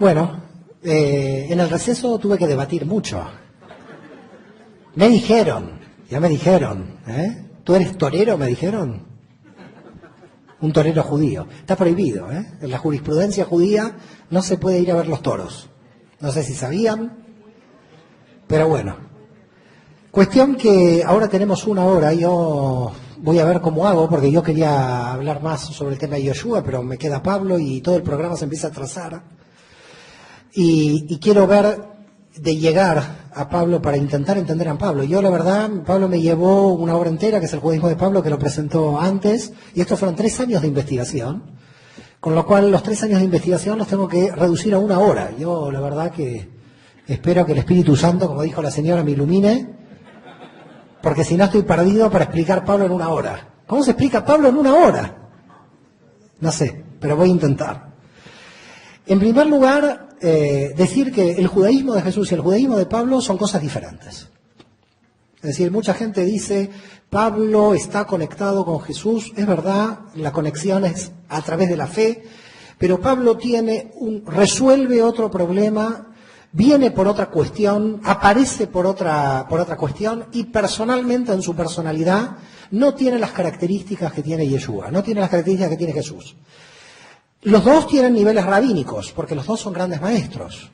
Bueno, en el receso tuve que debatir mucho. Me dijeron, ¿tú eres torero? Me dijeron. Un torero judío. Está prohibido, ¿eh? En la jurisprudencia judía no se puede ir a ver los toros. No sé si sabían, pero bueno. Cuestión que ahora tenemos una hora, yo voy a ver cómo hago, porque yo quería hablar más sobre el tema de Yoshua, pero me queda Pablo y todo el programa se empieza a trazar. Y quiero ver de llegar a Pablo para intentar entender a Pablo. Yo, la verdad, Pablo me llevó una obra entera, que es el judaísmo de Pablo, que lo presentó antes, y estos fueron 3 años de investigación, con lo cual los 3 años de investigación los tengo que reducir a 1 hora. Yo, la verdad, que espero que el Espíritu Santo, como dijo la señora, me ilumine, porque si no estoy perdido para explicar Pablo en 1 hora. ¿Cómo se explica Pablo en 1 hora? No sé, pero voy a intentar. En primer lugar, decir que el judaísmo de Jesús y el judaísmo de Pablo son cosas diferentes. Es decir, mucha gente dice, Pablo está conectado con Jesús. Es verdad, la conexión es a través de la fe, pero Pablo resuelve otro problema, viene por otra cuestión, aparece por otra cuestión, y personalmente, en su personalidad, no tiene las características que tiene Yeshua, no tiene las características que tiene Jesús. Los dos tienen niveles rabínicos, porque los dos son grandes maestros.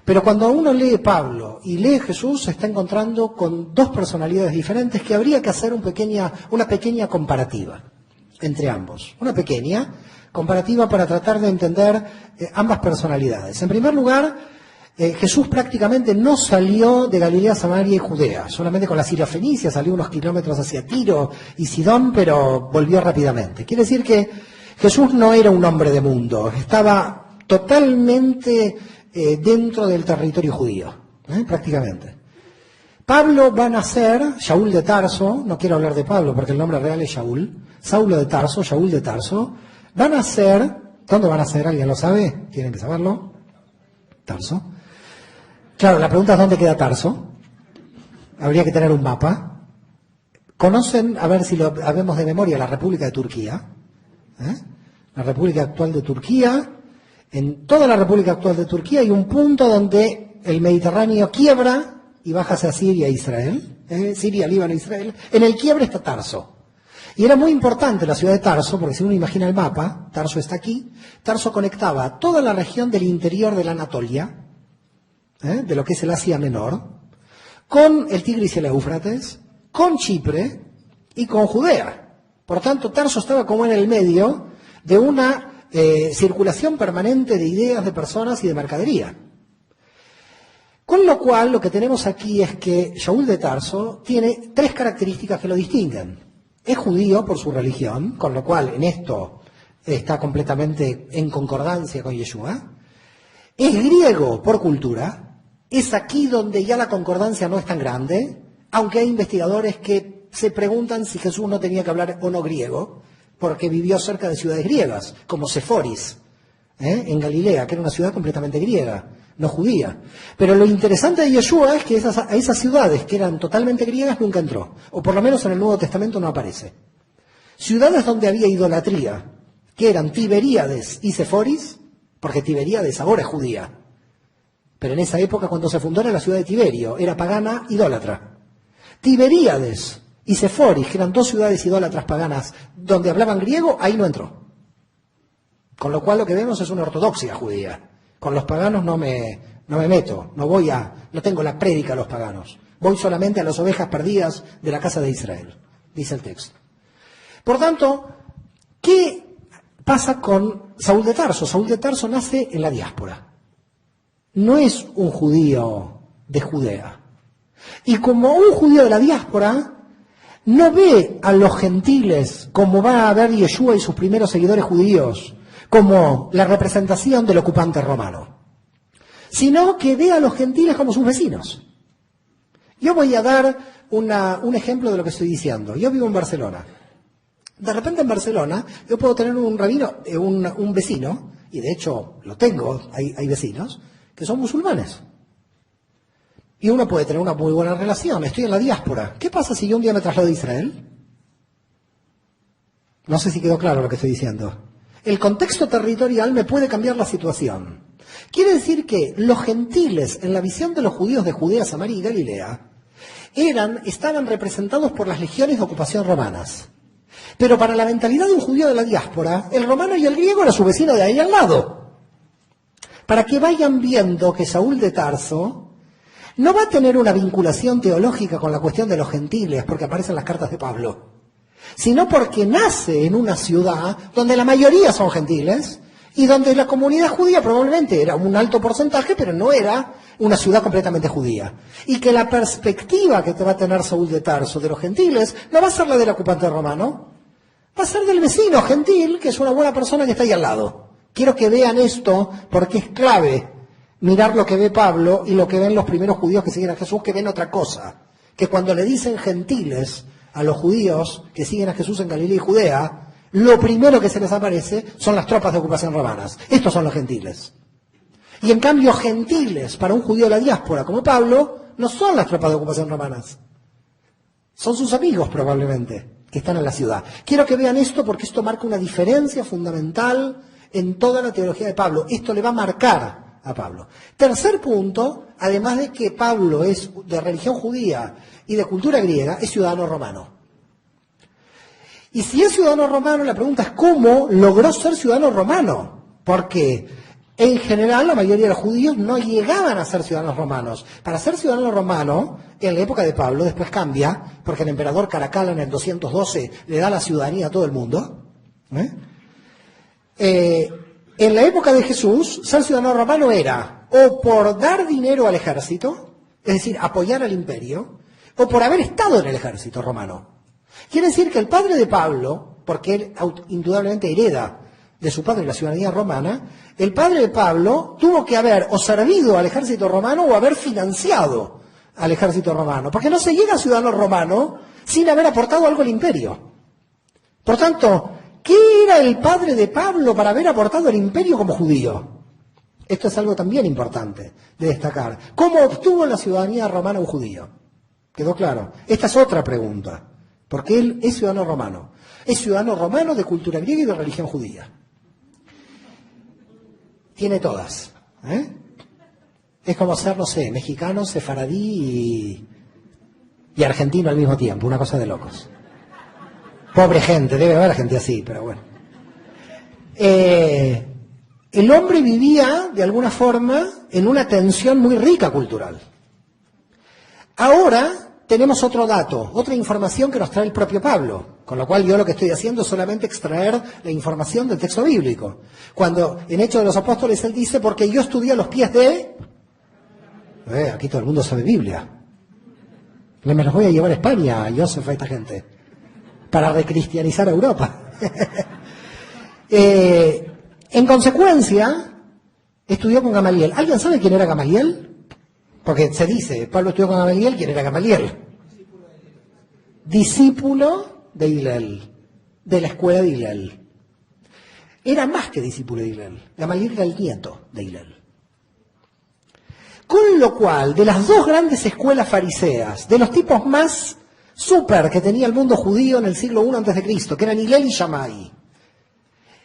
Pero cuando uno lee Pablo y lee Jesús, se está encontrando con 2 personalidades diferentes que habría que hacer una pequeña comparativa entre ambos. Una pequeña comparativa para tratar de entender ambas personalidades. En primer lugar, Jesús prácticamente no salió de Galilea, Samaria y Judea. Solamente con la Siria Fenicia salió unos kilómetros hacia Tiro y Sidón, pero volvió rápidamente. Quiere decir que Jesús no era un hombre de mundo, estaba totalmente dentro del territorio judío, prácticamente. Pablo va a nacer, Shaul de Tarso, no quiero hablar de Pablo porque el nombre real es Shaul, Saulo de Tarso, Shaul de Tarso, va a nacer, ¿dónde va a nacer? ¿Alguien lo sabe? ¿Tienen que saberlo? Tarso. Claro, la pregunta es ¿dónde queda Tarso? Habría que tener un mapa. ¿Conocen, a ver si lo habemos de memoria, la República de Turquía? La República actual de Turquía, en toda la República actual de Turquía hay un punto donde el Mediterráneo quiebra y baja hacia Siria e Israel, Siria, Líbano e Israel. En el quiebre está Tarso. Y era muy importante la ciudad de Tarso, porque si uno imagina el mapa, Tarso está aquí, Tarso conectaba toda la región del interior de la Anatolia, de lo que es el Asia Menor, con el Tigris y el Éufrates, con Chipre y con Judea. Por tanto, Tarso estaba como en el medio de una circulación permanente de ideas, de personas y de mercadería. Con lo cual, lo que tenemos aquí es que Shaul de Tarso tiene 3 características que lo distinguen. Es judío por su religión, con lo cual en esto está completamente en concordancia con Yeshua. Es griego por cultura. Es aquí donde ya la concordancia no es tan grande, aunque hay investigadores que se preguntan si Jesús no tenía que hablar o no griego, porque vivió cerca de ciudades griegas, como Seforis, en Galilea, que era una ciudad completamente griega, no judía. Pero lo interesante de Yeshua es que a esas ciudades que eran totalmente griegas nunca entró, o por lo menos en el Nuevo Testamento no aparece. Ciudades donde había idolatría, que eran Tiberíades y Seforis, porque Tiberíades ahora es judía, pero en esa época cuando se fundó era la ciudad de Tiberio, era pagana, idólatra. Tiberíades y Seforis, que eran 2 ciudades idólatras paganas donde hablaban griego, ahí no entró. Con lo cual lo que vemos es una ortodoxia judía. Con los paganos no me meto, no tengo la prédica a los paganos. Voy solamente a las ovejas perdidas de la casa de Israel, dice el texto. Por tanto, ¿qué pasa con Saúl de Tarso? Saúl de Tarso nace en la diáspora. No es un judío de Judea. Y como un judío de la diáspora, no ve a los gentiles como va a ver Yeshua y sus primeros seguidores judíos, como la representación del ocupante romano, sino que ve a los gentiles como sus vecinos. Yo voy a dar un ejemplo de lo que estoy diciendo. Yo vivo en Barcelona. De repente en Barcelona yo puedo tener un rabino, un vecino, y de hecho lo tengo, hay vecinos, que son musulmanes. Y uno puede tener una muy buena relación. Estoy en la diáspora. ¿Qué pasa si yo un día me traslado a Israel? No sé si quedó claro lo que estoy diciendo. El contexto territorial me puede cambiar la situación. Quiere decir que los gentiles, en la visión de los judíos de Judea, Samaria y Galilea, estaban representados por las legiones de ocupación romanas. Pero para la mentalidad de un judío de la diáspora, el romano y el griego era su vecino de ahí al lado. Para que vayan viendo que Saúl de Tarso no va a tener una vinculación teológica con la cuestión de los gentiles, porque aparecen las cartas de Pablo, sino porque nace en una ciudad donde la mayoría son gentiles y donde la comunidad judía probablemente era un alto porcentaje, pero no era una ciudad completamente judía. Y que la perspectiva que te va a tener Saúl de Tarso de los gentiles no va a ser la del ocupante romano, va a ser del vecino gentil, que es una buena persona que está ahí al lado. Quiero que vean esto porque es clave mirar lo que ve Pablo y lo que ven los primeros judíos que siguen a Jesús, que ven otra cosa. Que cuando le dicen gentiles a los judíos que siguen a Jesús en Galilea y Judea, lo primero que se les aparece son las tropas de ocupación romanas. Estos son los gentiles. Y en cambio, gentiles para un judío de la diáspora como Pablo no son las tropas de ocupación romanas. Son sus amigos probablemente que están en la ciudad. Quiero que vean esto porque esto marca una diferencia fundamental en toda la teología de Pablo. Esto le va a marcar a Pablo. Tercer punto, además de que Pablo es de religión judía y de cultura griega, es ciudadano romano. Y si es ciudadano romano, la pregunta es ¿cómo logró ser ciudadano romano? Porque en general la mayoría de los judíos no llegaban a ser ciudadanos romanos. Para ser ciudadano romano, en la época de Pablo, después cambia, porque el emperador Caracalla en el 212 le da la ciudadanía a todo el mundo. En la época de Jesús, ser ciudadano romano era o por dar dinero al ejército, es decir, apoyar al imperio, o por haber estado en el ejército romano. Quiere decir que el padre de Pablo, porque él indudablemente hereda de su padre la ciudadanía romana, el padre de Pablo tuvo que haber o servido al ejército romano o haber financiado al ejército romano, porque no se llega a ciudadano romano sin haber aportado algo al imperio. Por tanto, ¿qué era el padre de Pablo para haber aportado al imperio como judío? Esto es algo también importante de destacar. ¿Cómo obtuvo la ciudadanía romana un judío? ¿Quedó claro? Esta es otra pregunta. Porque él es ciudadano romano. Es ciudadano romano de cultura griega y de religión judía. Tiene todas. Es como ser, no sé, mexicano, sefaradí y argentino al mismo tiempo. Una cosa de locos. Pobre gente, debe haber gente así, pero bueno. El hombre vivía, de alguna forma, en una tensión muy rica cultural. Ahora tenemos otro dato, otra información que nos trae el propio Pablo, con lo cual yo lo que estoy haciendo es solamente extraer la información del texto bíblico. Cuando en Hechos de los Apóstoles él dice, porque yo estudié a los pies de... aquí todo el mundo sabe Biblia. Me los voy a llevar a España, a Joseph, a esta gente, para recristianizar a Europa. En consecuencia, estudió con Gamaliel. ¿Alguien sabe quién era Gamaliel? Porque se dice, Pablo estudió con Gamaliel, ¿quién era Gamaliel? Discípulo de Hillel, de la escuela de Hillel. Era más que discípulo de Hillel. Gamaliel era el nieto de Hillel. Con lo cual, de las dos grandes escuelas fariseas, de los tipos más súper que tenía el mundo judío en el siglo I a.C., que eran Hillel y Shammai,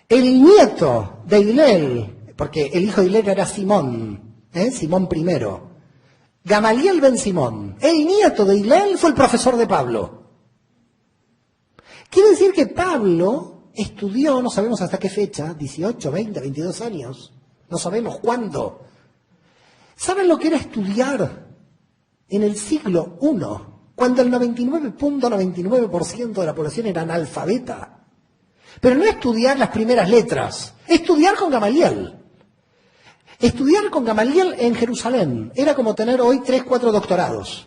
el nieto de Hillel, porque el hijo de Hillel era Simón, Simón I, Gamaliel ben Simón, el nieto de Hillel, fue el profesor de Pablo. Quiere decir que Pablo estudió, no sabemos hasta qué fecha, 18, 20, 22 años, no sabemos cuándo. ¿Saben lo que era estudiar en el siglo I, cuando el 99.99% de la población era analfabeta? Pero no estudiar las primeras letras, estudiar con Gamaliel. Estudiar con Gamaliel en Jerusalén era como tener hoy 3, 4 doctorados.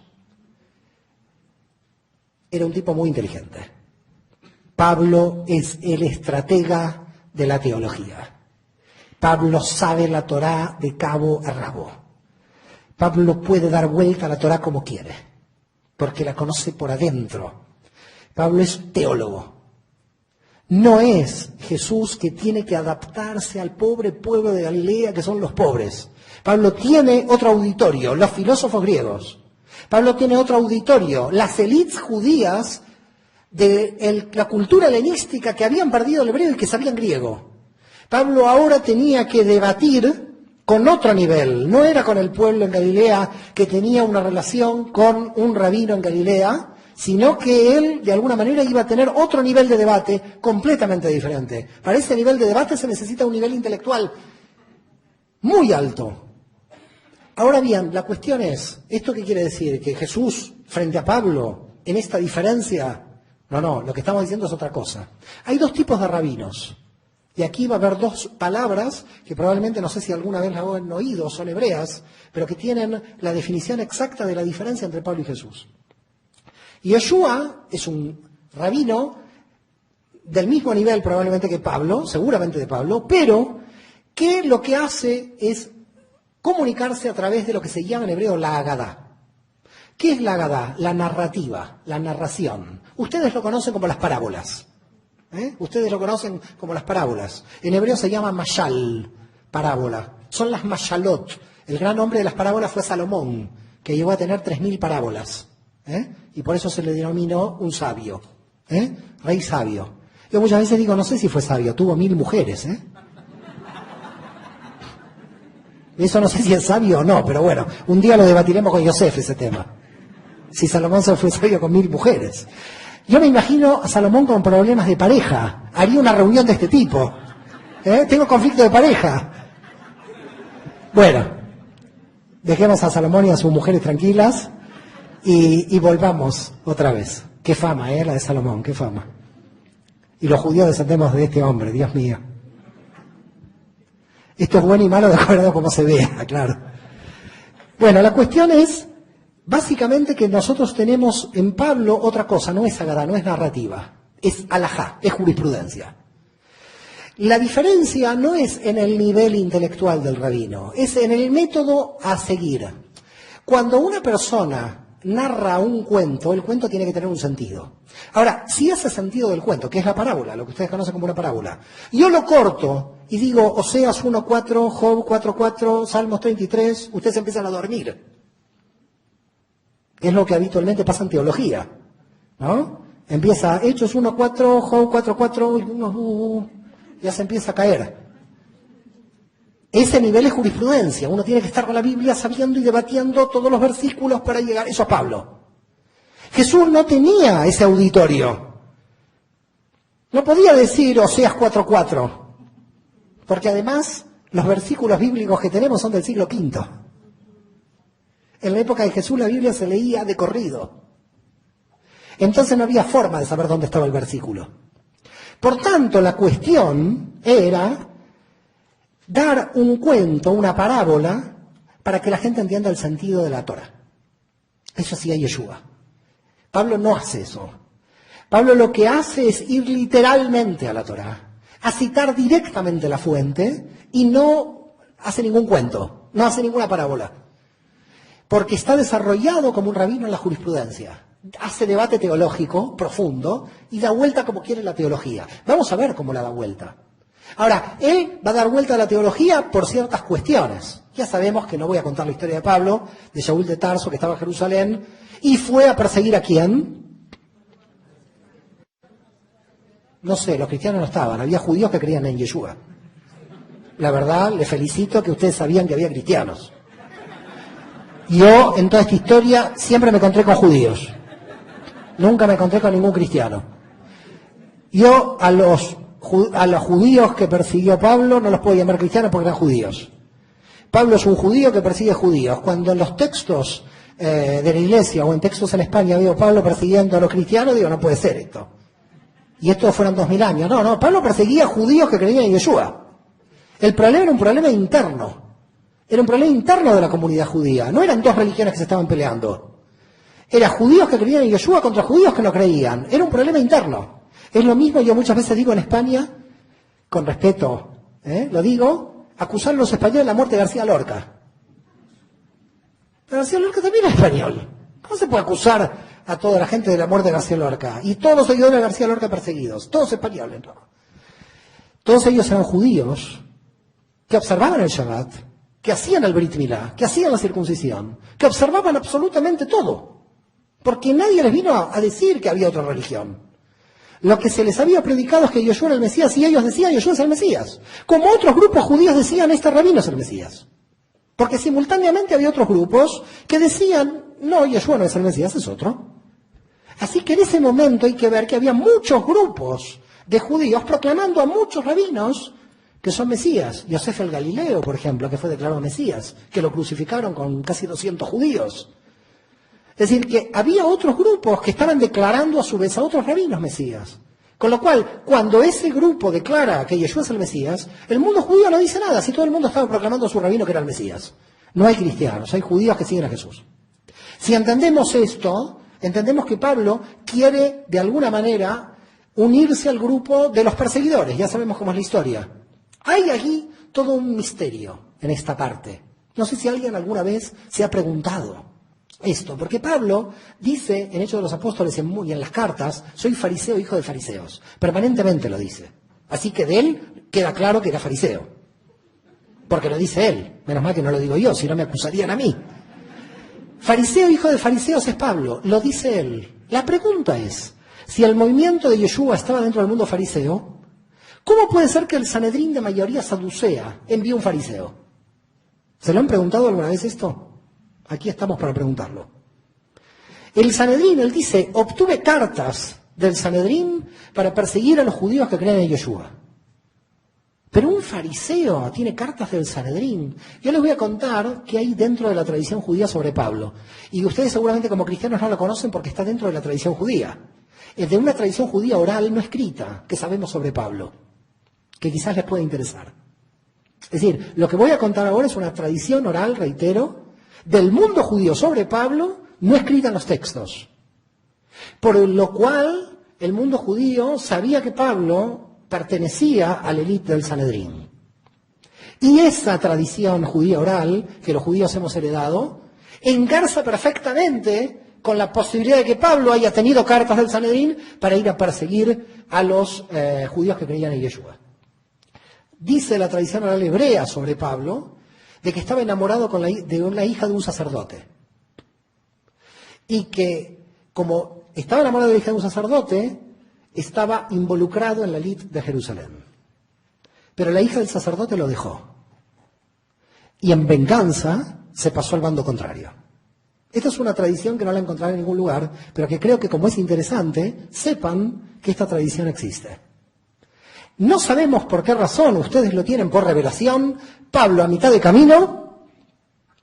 Era un tipo muy inteligente. Pablo es el estratega de la teología. Pablo sabe la Torá de cabo a rabo. Pablo puede dar vuelta a la Torá como quiere, porque la conoce por adentro. Pablo es teólogo. No es Jesús que tiene que adaptarse al pobre pueblo de Galilea, que son los pobres. Pablo tiene otro auditorio, los filósofos griegos. Pablo tiene otro auditorio, las élites judías de la cultura helenística que habían perdido el hebreo y que sabían griego. Pablo ahora tenía que debatir con otro nivel. No era con el pueblo en Galilea que tenía una relación con un rabino en Galilea, sino que él, de alguna manera, iba a tener otro nivel de debate completamente diferente. Para ese nivel de debate se necesita un nivel intelectual muy alto. Ahora bien, la cuestión es, ¿esto qué quiere decir? ¿Que Jesús, frente a Pablo, en esta diferencia? No, lo que estamos diciendo es otra cosa. Hay dos tipos de rabinos. Y aquí va a haber dos palabras que probablemente, no sé si alguna vez las han oído, son hebreas, pero que tienen la definición exacta de la diferencia entre Pablo y Jesús. Yeshua es un rabino del mismo nivel probablemente que Pablo, seguramente de Pablo, pero que lo que hace es comunicarse a través de lo que se llama en hebreo la Agadá. ¿Qué es la Agadá? La narrativa, la narración. Ustedes lo conocen como las parábolas. Ustedes lo conocen como las parábolas. En hebreo se llama mashal, parábola. Son las mashalot. El gran hombre de las parábolas fue Salomón, que llegó a tener 3000 parábolas. Y por eso se le denominó un sabio. Rey sabio. Yo muchas veces digo, no sé si fue sabio, tuvo 1000 mujeres. Eso no sé si es sabio o no, pero bueno, un día lo debatiremos con Yosef ese tema. Si Salomón se fue sabio con 1000 mujeres. Yo me imagino a Salomón con problemas de pareja. Haría una reunión de este tipo. Tengo conflicto de pareja. Bueno, dejemos a Salomón y a sus mujeres tranquilas y volvamos otra vez. Qué fama, la de Salomón, qué fama. Y los judíos descendemos de este hombre, Dios mío. Esto es bueno y malo de acuerdo a cómo se vea, claro. Bueno, la cuestión es, básicamente, que nosotros tenemos en Pablo otra cosa, no es agadá, no es narrativa, es alajá, es jurisprudencia. La diferencia no es en el nivel intelectual del rabino, es en el método a seguir. Cuando una persona narra un cuento, el cuento tiene que tener un sentido. Ahora, si ese sentido del cuento, que es la parábola, lo que ustedes conocen como una parábola, yo lo corto y digo Oseas 1:4, Job 4:4, Salmos 33, ustedes empiezan a dormir. Es lo que habitualmente pasa en teología, ¿no? Empieza Hechos 1:4, Job 4:4, ya se empieza a caer. Ese nivel es jurisprudencia. Uno tiene que estar con la Biblia sabiendo y debatiendo todos los versículos para llegar. Eso es Pablo. Jesús no tenía ese auditorio. No podía decir Oseas 4:4, porque además los versículos bíblicos que tenemos son del siglo V. En la época de Jesús la Biblia se leía de corrido. Entonces no había forma de saber dónde estaba el versículo. Por tanto, la cuestión era dar un cuento, una parábola, para que la gente entienda el sentido de la Torah. Eso hacía Yeshua. Pablo no hace eso. Pablo lo que hace es ir literalmente a la Torah, a citar directamente la fuente, y no hace ningún cuento, no hace ninguna parábola. Porque está desarrollado como un rabino en la jurisprudencia. Hace debate teológico profundo y da vuelta como quiere la teología. Vamos a ver cómo la da vuelta. Ahora, él va a dar vuelta a la teología por ciertas cuestiones. Ya sabemos que no voy a contar la historia de Pablo, de Saúl de Tarso, que estaba en Jerusalén, y fue a perseguir ¿a quién? No sé, los cristianos no estaban, había judíos que creían en Yeshua. La verdad, les felicito que ustedes sabían que había cristianos. Yo, en toda esta historia, siempre me encontré con judíos. Nunca me encontré con ningún cristiano. Yo, a los judíos que persiguió Pablo no los puedo llamar cristianos porque eran judíos. Pablo es un judío que persigue judíos. Cuando en los textos de la iglesia o en textos en España veo Pablo persiguiendo a los cristianos, digo, no puede ser esto. Y estos fueron 2000 años. No, Pablo perseguía a judíos que creían en Yeshua. El problema era un problema interno. Era un problema interno de la comunidad judía. No eran dos religiones que se estaban peleando. Eran judíos que creían en Yeshua contra judíos que no creían. Era un problema interno. Es lo mismo, yo muchas veces digo en España, con respeto, lo digo, acusar a los españoles de la muerte de García Lorca. Pero García Lorca también es español. ¿Cómo se puede acusar a toda la gente de la muerte de García Lorca? Y todos los seguidores de García Lorca perseguidos, todos españoles, ¿no? Todos ellos eran judíos que observaban el Shabbat, que hacían el Brit Milá, que hacían la circuncisión, que observaban absolutamente todo. Porque nadie les vino a decir que había otra religión. Lo que se les había predicado es que Yeshua era el Mesías y ellos decían Yeshua es el Mesías. Como otros grupos judíos decían este rabino es el Mesías. Porque simultáneamente había otros grupos que decían, no, Yeshua no es el Mesías, es otro. Así que en ese momento hay que ver que había muchos grupos de judíos proclamando a muchos rabinos que son Mesías. Yosef el Galileo, por ejemplo, que fue declarado Mesías, que lo crucificaron con casi 200 judíos. Es decir, que había otros grupos que estaban declarando a su vez a otros rabinos Mesías. Con lo cual, cuando ese grupo declara que Yeshua es el Mesías, el mundo judío no dice nada, si todo el mundo estaba proclamando a su rabino que era el Mesías. No hay cristianos, hay judíos que siguen a Jesús. Si entendemos esto, entendemos que Pablo quiere, de alguna manera, unirse al grupo de los perseguidores. Ya sabemos cómo es la historia. Hay aquí todo un misterio en esta parte. No sé si alguien alguna vez se ha preguntado esto, porque Pablo dice en Hechos de los Apóstoles y en las cartas, soy fariseo, hijo de fariseos. Permanentemente lo dice. Así que de él queda claro que era fariseo. Porque lo dice él. Menos mal que no lo digo yo, si no me acusarían a mí. Fariseo, hijo de fariseos es Pablo, lo dice él. La pregunta es, si el movimiento de Yeshua estaba dentro del mundo fariseo, ¿cómo puede ser que el Sanedrín de mayoría saducea envíe un fariseo? ¿Se lo han preguntado alguna vez esto? Aquí estamos para preguntarlo. El Sanedrín, él dice, obtuve cartas del Sanedrín para perseguir a los judíos que creen en Yeshua. Pero un fariseo tiene cartas del Sanedrín. Yo les voy a contar qué hay dentro de la tradición judía sobre Pablo. Y ustedes seguramente como cristianos no lo conocen porque está dentro de la tradición judía. Es de una tradición judía oral no escrita que sabemos sobre Pablo, que quizás les pueda interesar. Es decir, lo que voy a contar ahora es una tradición oral, reitero, del mundo judío sobre Pablo, no escrita en los textos. Por lo cual, el mundo judío sabía que Pablo pertenecía a la élite del Sanedrín. Y esa tradición judía oral, que los judíos hemos heredado, engarza perfectamente con la posibilidad de que Pablo haya tenido cartas del Sanedrín para ir a perseguir a los judíos que creían en Yeshua. Dice la tradición oral hebrea sobre Pablo de que estaba enamorado de una hija de un sacerdote. Y que, como estaba enamorado de la hija de un sacerdote, estaba involucrado en la élite de Jerusalén. Pero la hija del sacerdote lo dejó. Y en venganza se pasó al bando contrario. Esta es una tradición que no la encontrarán en ningún lugar, pero que creo que como es interesante, sepan que esta tradición existe. No sabemos por qué razón, ustedes lo tienen por revelación, Pablo a mitad de camino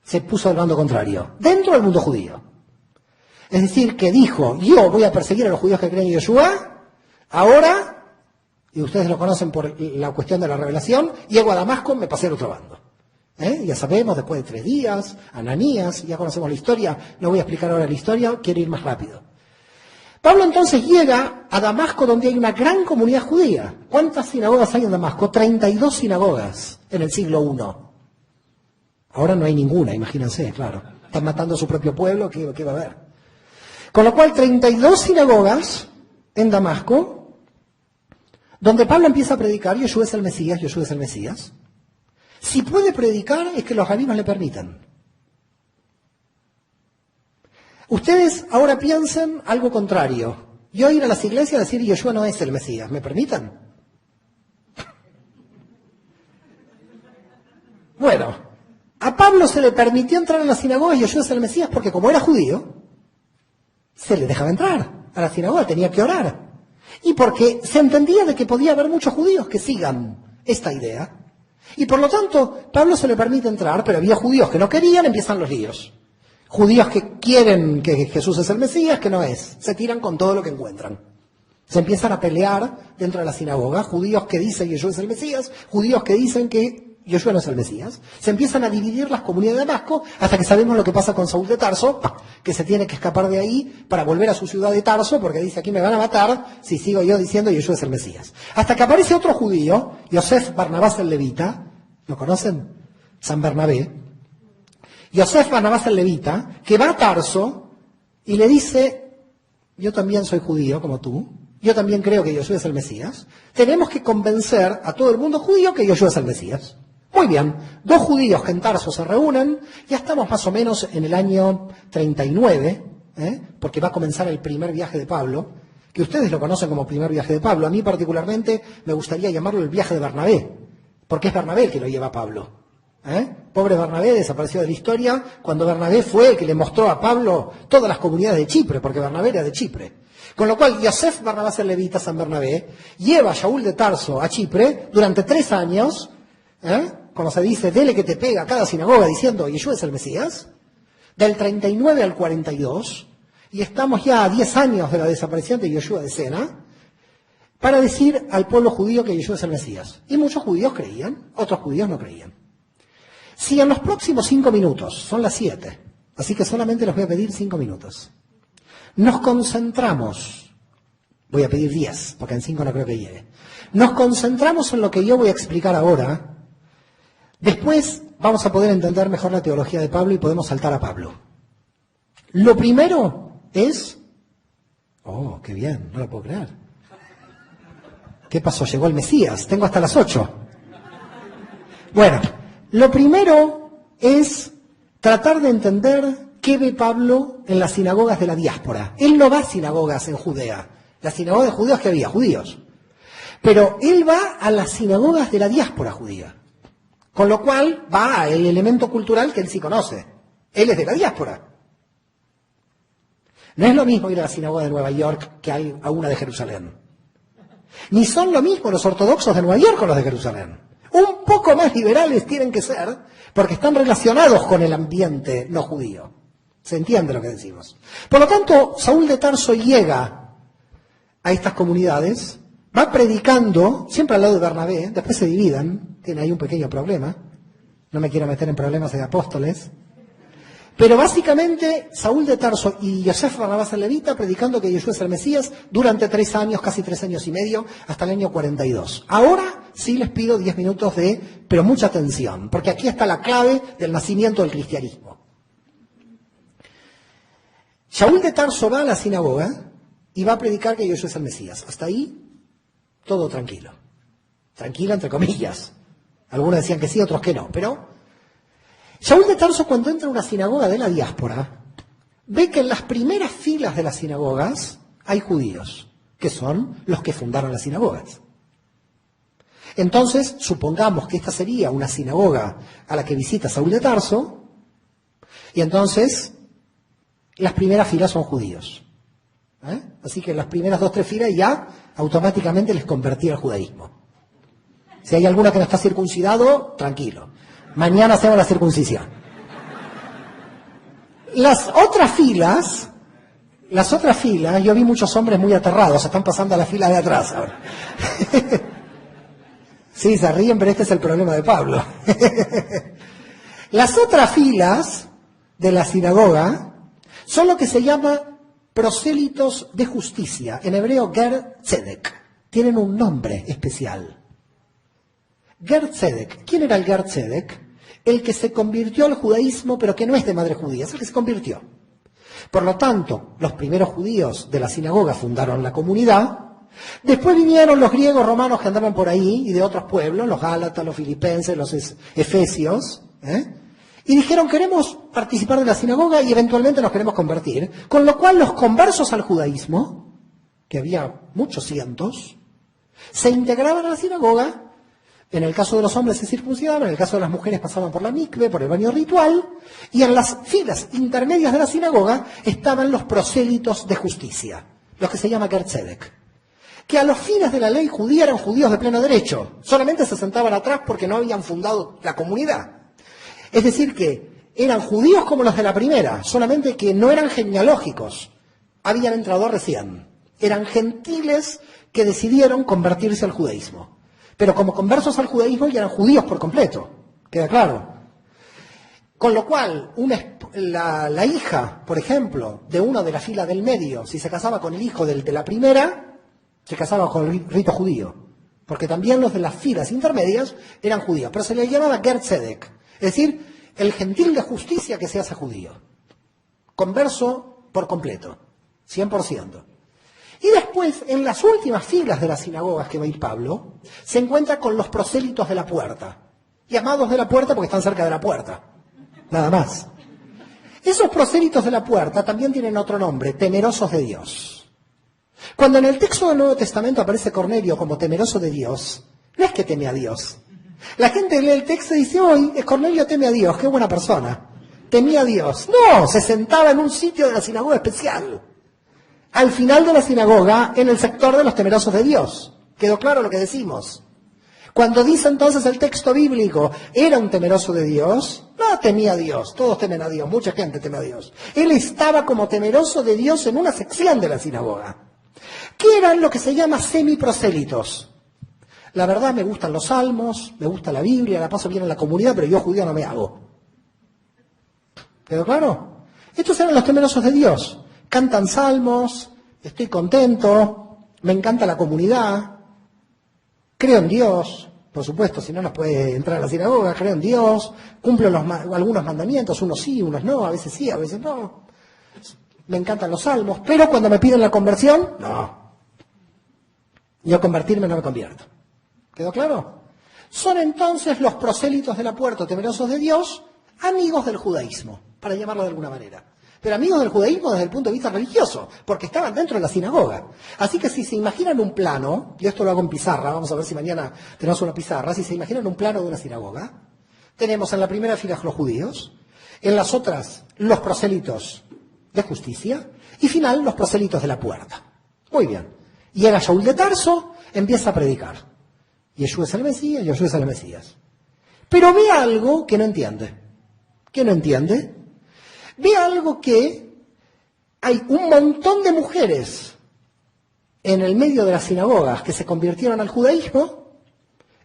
se puso al bando contrario, dentro del mundo judío. Es decir, que dijo, yo voy a perseguir a los judíos que creen en Yeshua, ahora, y ustedes lo conocen por la cuestión de la revelación, llego a Damasco, me pasé al otro bando. Ya sabemos, después de 3 días, Ananías, ya conocemos la historia, no voy a explicar ahora la historia, quiero ir más rápido. Pablo entonces llega a Damasco, donde hay una gran comunidad judía. ¿Cuántas sinagogas hay en Damasco? 32 sinagogas en el siglo I. Ahora no hay ninguna, imagínense, claro. Están matando a su propio pueblo, ¿qué va a haber? Con lo cual, 32 sinagogas en Damasco, donde Pablo empieza a predicar, Yeshua es el Mesías, Yeshua es el Mesías. Si puede predicar, es que los rabinos le permitan. Ustedes ahora piensen algo contrario. Yo ir a las iglesias a decir Yeshua no es el Mesías, ¿me permitan? Bueno, a Pablo se le permitió entrar en la sinagoga y Yeshua es el Mesías porque como era judío, se le dejaba entrar a la sinagoga, tenía que orar. Y porque se entendía de que podía haber muchos judíos que sigan esta idea. Y por lo tanto, Pablo se le permite entrar, pero había judíos que no querían, empiezan los líos. Judíos que quieren que Jesús es el Mesías, que no es. Se tiran con todo lo que encuentran. Se empiezan a pelear dentro de la sinagoga. Judíos que dicen que Yeshua es el Mesías, judíos que dicen que Yeshua no es el Mesías. Se empiezan a dividir las comunidades de Damasco hasta que sabemos lo que pasa con Saúl de Tarso, que se tiene que escapar de ahí para volver a su ciudad de Tarso, porque dice aquí me van a matar si sigo yo diciendo Yeshua es el Mesías. Hasta que aparece otro judío, Yosef Barnabás el Levita, ¿lo conocen? San Bernabé. Yosef Barnabás el Levita, que va a Tarso y le dice, yo también soy judío como tú, yo también creo que Yeshua es el Mesías, tenemos que convencer a todo el mundo judío que Yeshua es el Mesías. Muy bien, 2 judíos que en Tarso se reúnen, ya estamos más o menos en el año 39, porque va a comenzar el primer viaje de Pablo, que ustedes lo conocen como primer viaje de Pablo. A mí particularmente me gustaría llamarlo el viaje de Bernabé, porque es Bernabé el que lo lleva a Pablo. Pobre Bernabé desapareció de la historia cuando Bernabé fue el que le mostró a Pablo todas las comunidades de Chipre, porque Bernabé era de Chipre. Con lo cual, Yosef Barnabás el Levita, San Bernabé, lleva a Shaul de Tarso a Chipre durante 3 años, como se dice, dele que te pega a cada sinagoga diciendo, Yeshua es el Mesías, del 39 al 42, y estamos ya a 10 años de la desaparición de Yeshua de Sena, para decir al pueblo judío que Yeshua es el Mesías. Y muchos judíos creían, otros judíos no creían. Si en los próximos 5 minutos, son las 7, así que solamente les voy a pedir 5 minutos, nos concentramos, voy a pedir 10, porque en 5 no creo que llegue, nos concentramos en lo que yo voy a explicar ahora, después vamos a poder entender mejor la teología de Pablo y podemos saltar a Pablo. Lo primero es, oh, qué bien, no lo puedo creer. ¿Qué pasó? Llegó el Mesías, tengo hasta las 8. Bueno, lo primero es tratar de entender qué ve Pablo en las sinagogas de la diáspora. Él no va a sinagogas en Judea. Las sinagogas de judíos que había, judíos. Pero él va a las sinagogas de la diáspora judía. Con lo cual va al elemento cultural que él sí conoce. Él es de la diáspora. No es lo mismo ir a la sinagoga de Nueva York que a una de Jerusalén. Ni son lo mismo los ortodoxos de Nueva York con los de Jerusalén. Un poco más liberales tienen que ser, porque están relacionados con el ambiente no judío. ¿Se entiende lo que decimos? Por lo tanto, Saúl de Tarso llega a estas comunidades, va predicando, siempre al lado de Bernabé, después se dividen, tiene ahí un pequeño problema, no me quiero meter en problemas de apóstoles, pero básicamente Saúl de Tarso y Yosef Barnabás el Levita predicando que Yeshua es el Mesías durante 3 años, casi 3 años y medio, hasta el año 42. Ahora sí les pido 10 minutos pero mucha atención, porque aquí está la clave del nacimiento del cristianismo. Saúl de Tarso va a la sinagoga y va a predicar que Yeshua es el Mesías. Hasta ahí, todo tranquilo. Tranquilo entre comillas. Algunos decían que sí, otros que no, pero Saúl de Tarso, cuando entra a una sinagoga de la diáspora, ve que en las primeras filas de las sinagogas hay judíos, que son los que fundaron las sinagogas. Entonces, supongamos que esta sería una sinagoga a la que visita Saúl de Tarso, y entonces las primeras filas son judíos. Así que las primeras 2 o 3 filas ya automáticamente les convertía al judaísmo. Si hay alguno que no está circuncidado, tranquilo. Mañana hacemos la circuncisión. Las otras filas, yo vi muchos hombres muy aterrados, están pasando a la fila de atrás ahora. Sí, se ríen, pero este es el problema de Pablo. Las otras filas de la sinagoga son lo que se llama prosélitos de justicia, en hebreo Ger Tzedek. Tienen un nombre especial. Ger Tzedek. ¿Quién era el Ger Tzedek? El que se convirtió al judaísmo, pero que no es de madre judía, es el que se convirtió. Por lo tanto, los primeros judíos de la sinagoga fundaron la comunidad. Después vinieron los griegos romanos que andaban por ahí y de otros pueblos, los gálatas, los filipenses, los efesios, y dijeron, queremos participar de la sinagoga y eventualmente nos queremos convertir. Con lo cual los conversos al judaísmo, que había muchos cientos, se integraban a la sinagoga. En el caso de los hombres se circuncidaban, en el caso de las mujeres pasaban por la mikve, por el baño ritual, y en las filas intermedias de la sinagoga estaban los prosélitos de justicia, los que se llama Ger Tzedek, que a los fines de la ley judía eran judíos de pleno derecho, solamente se sentaban atrás porque no habían fundado la comunidad. Es decir, que eran judíos como los de la primera, solamente que no eran genealógicos, habían entrado recién, eran gentiles que decidieron convertirse al judaísmo. Pero como conversos al judaísmo ya eran judíos por completo, queda claro. Con lo cual, la hija, por ejemplo, de uno de la fila del medio, si se casaba con el hijo de la primera, se casaba con el rito judío. Porque también los de las filas intermedias eran judíos, pero se les llamaba Ger Tzedek, es decir, el gentil de justicia que se hace judío. Converso por completo, 100%. Y después, en las últimas filas de las sinagogas que va a ir Pablo, se encuentra con los prosélitos de la puerta. Llamados de la puerta porque están cerca de la puerta. Nada más. Esos prosélitos de la puerta también tienen otro nombre, temerosos de Dios. Cuando en el texto del Nuevo Testamento aparece Cornelio como temeroso de Dios, no es que teme a Dios, La gente lee el texto y dice, hoy Cornelio teme a Dios, qué buena persona. Temía a Dios. No, se sentaba en un sitio de la sinagoga especial. Al final de la sinagoga, en el sector de los temerosos de Dios. ¿Quedó claro lo que decimos? Cuando dice entonces el texto bíblico, era un temeroso de Dios, no temía a Dios, todos temen a Dios, mucha gente teme a Dios. Él estaba como temeroso de Dios en una sección de la sinagoga, que eran lo que se llama semiprosélitos. La verdad me gustan los salmos, me gusta la Biblia, la paso bien en la comunidad, pero yo judío no me hago. ¿Quedó claro? Estos eran los temerosos de Dios. Cantan salmos, estoy contento, me encanta la comunidad, creo en Dios, por supuesto, si no nos puede entrar a la sinagoga, creo en Dios, cumplo algunos mandamientos, unos sí, unos no, a veces no. Me encantan los salmos, pero cuando me piden la conversión, no. Yo convertirme no me convierto. ¿Quedó claro? Son entonces los prosélitos de la puerta, temerosos de Dios, amigos del judaísmo, para llamarlo de alguna manera. Pero amigos del judaísmo desde el punto de vista religioso, porque estaban dentro de la sinagoga. Así que si se imaginan un plano, yo esto lo hago en pizarra, vamos a ver si mañana tenemos una pizarra, si se imaginan un plano de una sinagoga, tenemos en la primera fila los judíos, en las otras los prosélitos de justicia, y final los prosélitos de la puerta. Muy bien. Llega Shaul de Tarso, empieza a predicar. Yeshua es el Mesías, Yeshua es el Mesías. Pero ve algo que no entiende. ¿Qué no entiende? Ve algo que hay un montón de mujeres en el medio de las sinagogas que se convirtieron al judaísmo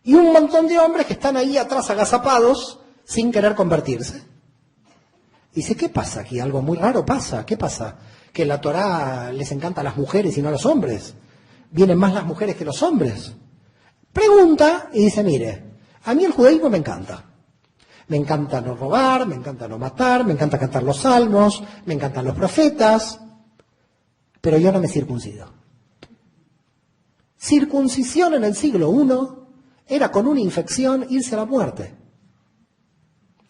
y un montón de hombres que están ahí atrás agazapados sin querer convertirse. Dice, ¿qué pasa aquí? Algo muy raro pasa. ¿Qué pasa? Que en la Torá les encanta a las mujeres y no a los hombres. Vienen más las mujeres que los hombres. Pregunta y dice, mire, a mí el judaísmo me encanta. Me encanta no robar, me encanta no matar, me encanta cantar los salmos, me encantan los profetas, pero yo no me circuncido. Circuncisión en el siglo I era con una infección irse a la muerte.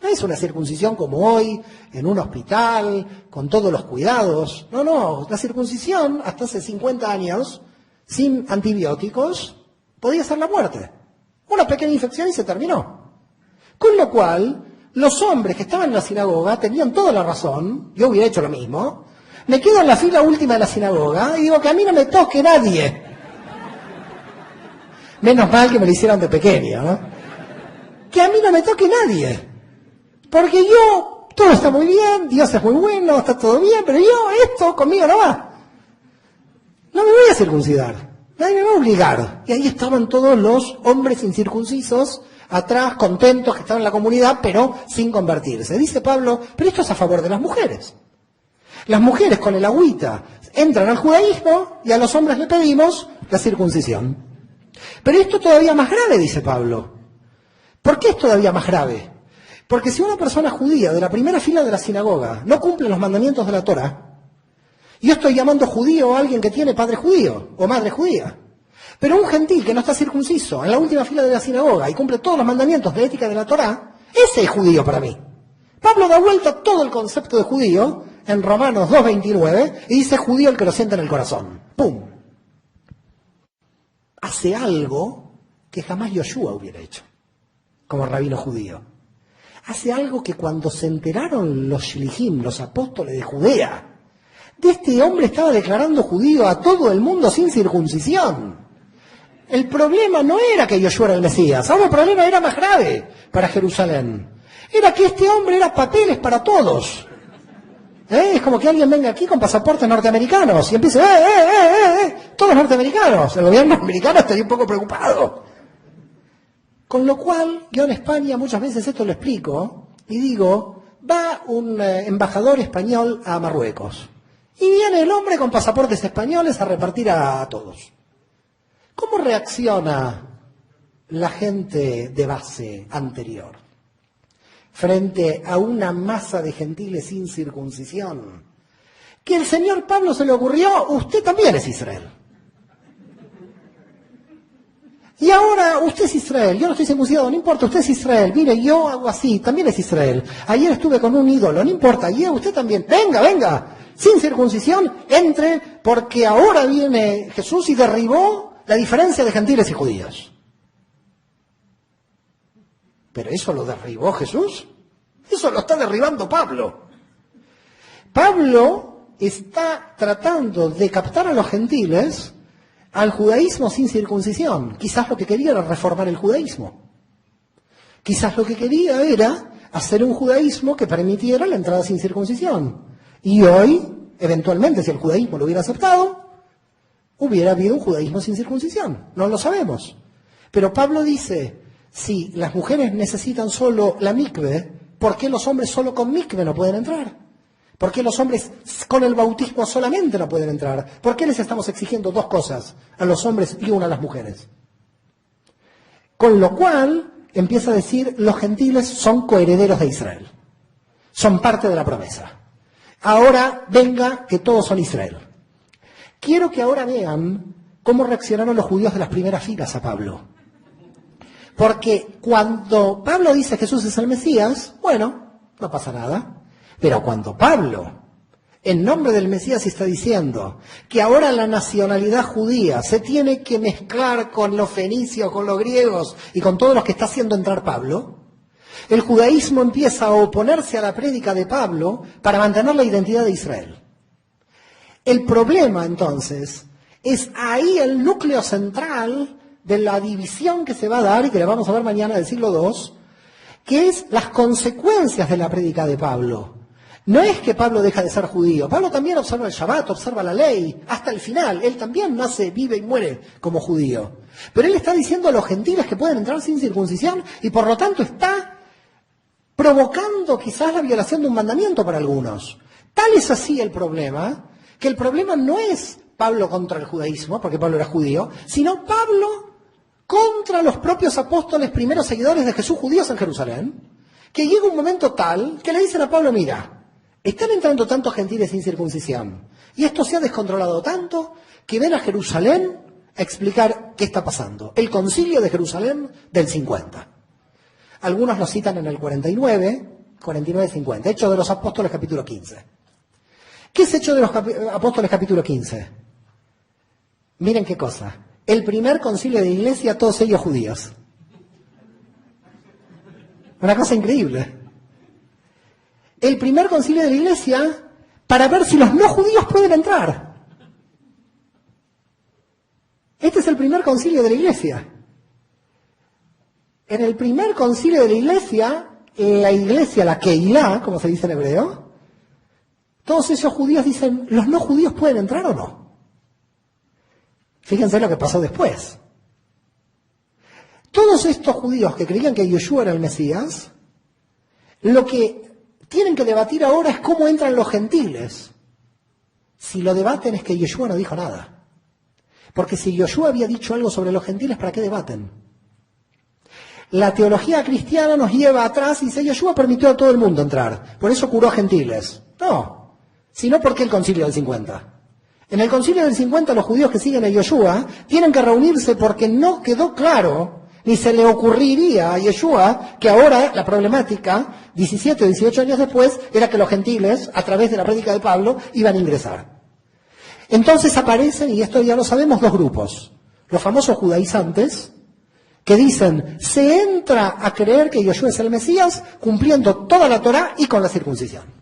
No es una circuncisión como hoy, en un hospital, con todos los cuidados. No, la circuncisión hasta hace 50 años, sin antibióticos, podía ser la muerte. Una pequeña infección y se terminó. Con lo cual, los hombres que estaban en la sinagoga tenían toda la razón, yo hubiera hecho lo mismo, me quedo en la fila última de la sinagoga y digo que a mí no me toque nadie. Menos mal que me lo hicieron de pequeño, ¿no? Que a mí no me toque nadie. Porque yo, todo está muy bien, Dios es muy bueno, está todo bien, pero yo, esto conmigo no va. No me voy a circuncidar, nadie me va a obligar. Y ahí estaban todos los hombres incircuncisos, atrás, contentos que estaban en la comunidad, pero sin convertirse. Dice Pablo, pero esto es a favor de las mujeres. Las mujeres con el agüita entran al judaísmo y a los hombres le pedimos la circuncisión. Pero esto es todavía más grave, dice Pablo. ¿Por qué es todavía más grave? Porque si una persona judía de la primera fila de la sinagoga no cumple los mandamientos de la Torá, yo estoy llamando judío a alguien que tiene padre judío o madre judía. Pero un gentil que no está circunciso en la última fila de la sinagoga y cumple todos los mandamientos de ética de la Torá, ese es judío para mí. Pablo da vuelta todo el concepto de judío en Romanos 2:29 y dice judío el que lo siente en el corazón. ¡Pum! Hace algo que jamás Yoshua hubiera hecho, como rabino judío. Hace algo que cuando se enteraron los shlichim, los apóstoles de Judea, de este hombre estaba declarando judío a todo el mundo sin circuncisión. El problema no era que Yoshua era el Mesías, ahora el problema era más grave para Jerusalén. Era que este hombre era papeles para todos. Es como que alguien venga aquí con pasaportes norteamericanos y empiece, todos norteamericanos. El gobierno americano estaría un poco preocupado. Con lo cual, yo en España muchas veces esto lo explico y digo, va un embajador español a Marruecos y viene el hombre con pasaportes españoles a repartir a todos. ¿Cómo reacciona la gente de base anterior frente a una masa de gentiles sin circuncisión? Que el señor Pablo se le ocurrió, usted también es Israel. Y ahora usted es Israel, yo no estoy circuncidado, no importa, usted es Israel, mire, yo hago así, también es Israel. Ayer estuve con un ídolo, no importa, ayer usted también, venga, sin circuncisión, entre, porque ahora viene Jesús y derribó la diferencia de gentiles y judíos. Pero eso lo derribó Jesús. Eso lo está derribando Pablo. Pablo está tratando de captar a los gentiles al judaísmo sin circuncisión. Quizás lo que quería era reformar el judaísmo. Quizás lo que quería era hacer un judaísmo que permitiera la entrada sin circuncisión. Y hoy, eventualmente, si el judaísmo lo hubiera aceptado, hubiera habido un judaísmo sin circuncisión. No lo sabemos. Pero Pablo dice, si las mujeres necesitan solo la mikve, ¿por qué los hombres solo con mikve no pueden entrar? ¿Por qué los hombres con el bautismo solamente no pueden entrar? ¿Por qué les estamos exigiendo dos cosas a los hombres y una a las mujeres? Con lo cual empieza a decir, los gentiles son coherederos de Israel. Son parte de la promesa. Ahora venga que todos son Israel. Quiero que ahora vean cómo reaccionaron los judíos de las primeras filas a Pablo. Porque cuando Pablo dice Jesús es el Mesías, bueno, no pasa nada. Pero cuando Pablo, en nombre del Mesías, está diciendo que ahora la nacionalidad judía se tiene que mezclar con los fenicios, con los griegos y con todos los que está haciendo entrar Pablo, el judaísmo empieza a oponerse a la prédica de Pablo para mantener la identidad de Israel. El problema, entonces, es ahí el núcleo central de la división que se va a dar y que la vamos a ver mañana del siglo II, que es las consecuencias de la prédica de Pablo. No es que Pablo deja de ser judío. Pablo también observa el Shabbat, observa la ley, hasta el final. Él también nace, vive y muere como judío. Pero él está diciendo a los gentiles que pueden entrar sin circuncisión y por lo tanto está provocando quizás la violación de un mandamiento para algunos. Tal es así el problema, que el problema no es Pablo contra el judaísmo, porque Pablo era judío, sino Pablo contra los propios apóstoles, primeros seguidores de Jesús, judíos en Jerusalén, que llega un momento tal que le dicen a Pablo, mira, están entrando tantos gentiles sin circuncisión, y esto se ha descontrolado tanto, que ven a Jerusalén a explicar qué está pasando. El concilio de Jerusalén del 50. Algunos lo citan en el 49-50, Hechos de los Apóstoles capítulo 15. ¿Qué es Hechos de los Apóstoles capítulo 15? Miren qué cosa. El primer concilio de la iglesia, todos ellos judíos. Una cosa increíble. El primer concilio de la iglesia para ver si los no judíos pueden entrar. Este es el primer concilio de la iglesia. En el primer concilio de la iglesia, la Keilah, como se dice en hebreo, todos esos judíos dicen, ¿los no judíos pueden entrar o no? Fíjense lo que pasó después. Todos estos judíos que creían que Yeshua era el Mesías, lo que tienen que debatir ahora es cómo entran los gentiles. Si lo debaten es que Yeshua no dijo nada. Porque si Yeshua había dicho algo sobre los gentiles, ¿para qué debaten? La teología cristiana nos lleva atrás y dice, Yeshua permitió a todo el mundo entrar, por eso curó a gentiles. No, sino porque el concilio del 50. En el concilio del 50 los judíos que siguen a Yeshua tienen que reunirse porque no quedó claro, ni se le ocurriría a Yeshua que ahora la problemática, 17 o 18 años después, era que los gentiles, a través de la prédica de Pablo, iban a ingresar. Entonces aparecen, y esto ya lo sabemos, dos grupos. Los famosos judaizantes, que dicen, se entra a creer que Yeshua es el Mesías cumpliendo toda la Torá y con la circuncisión.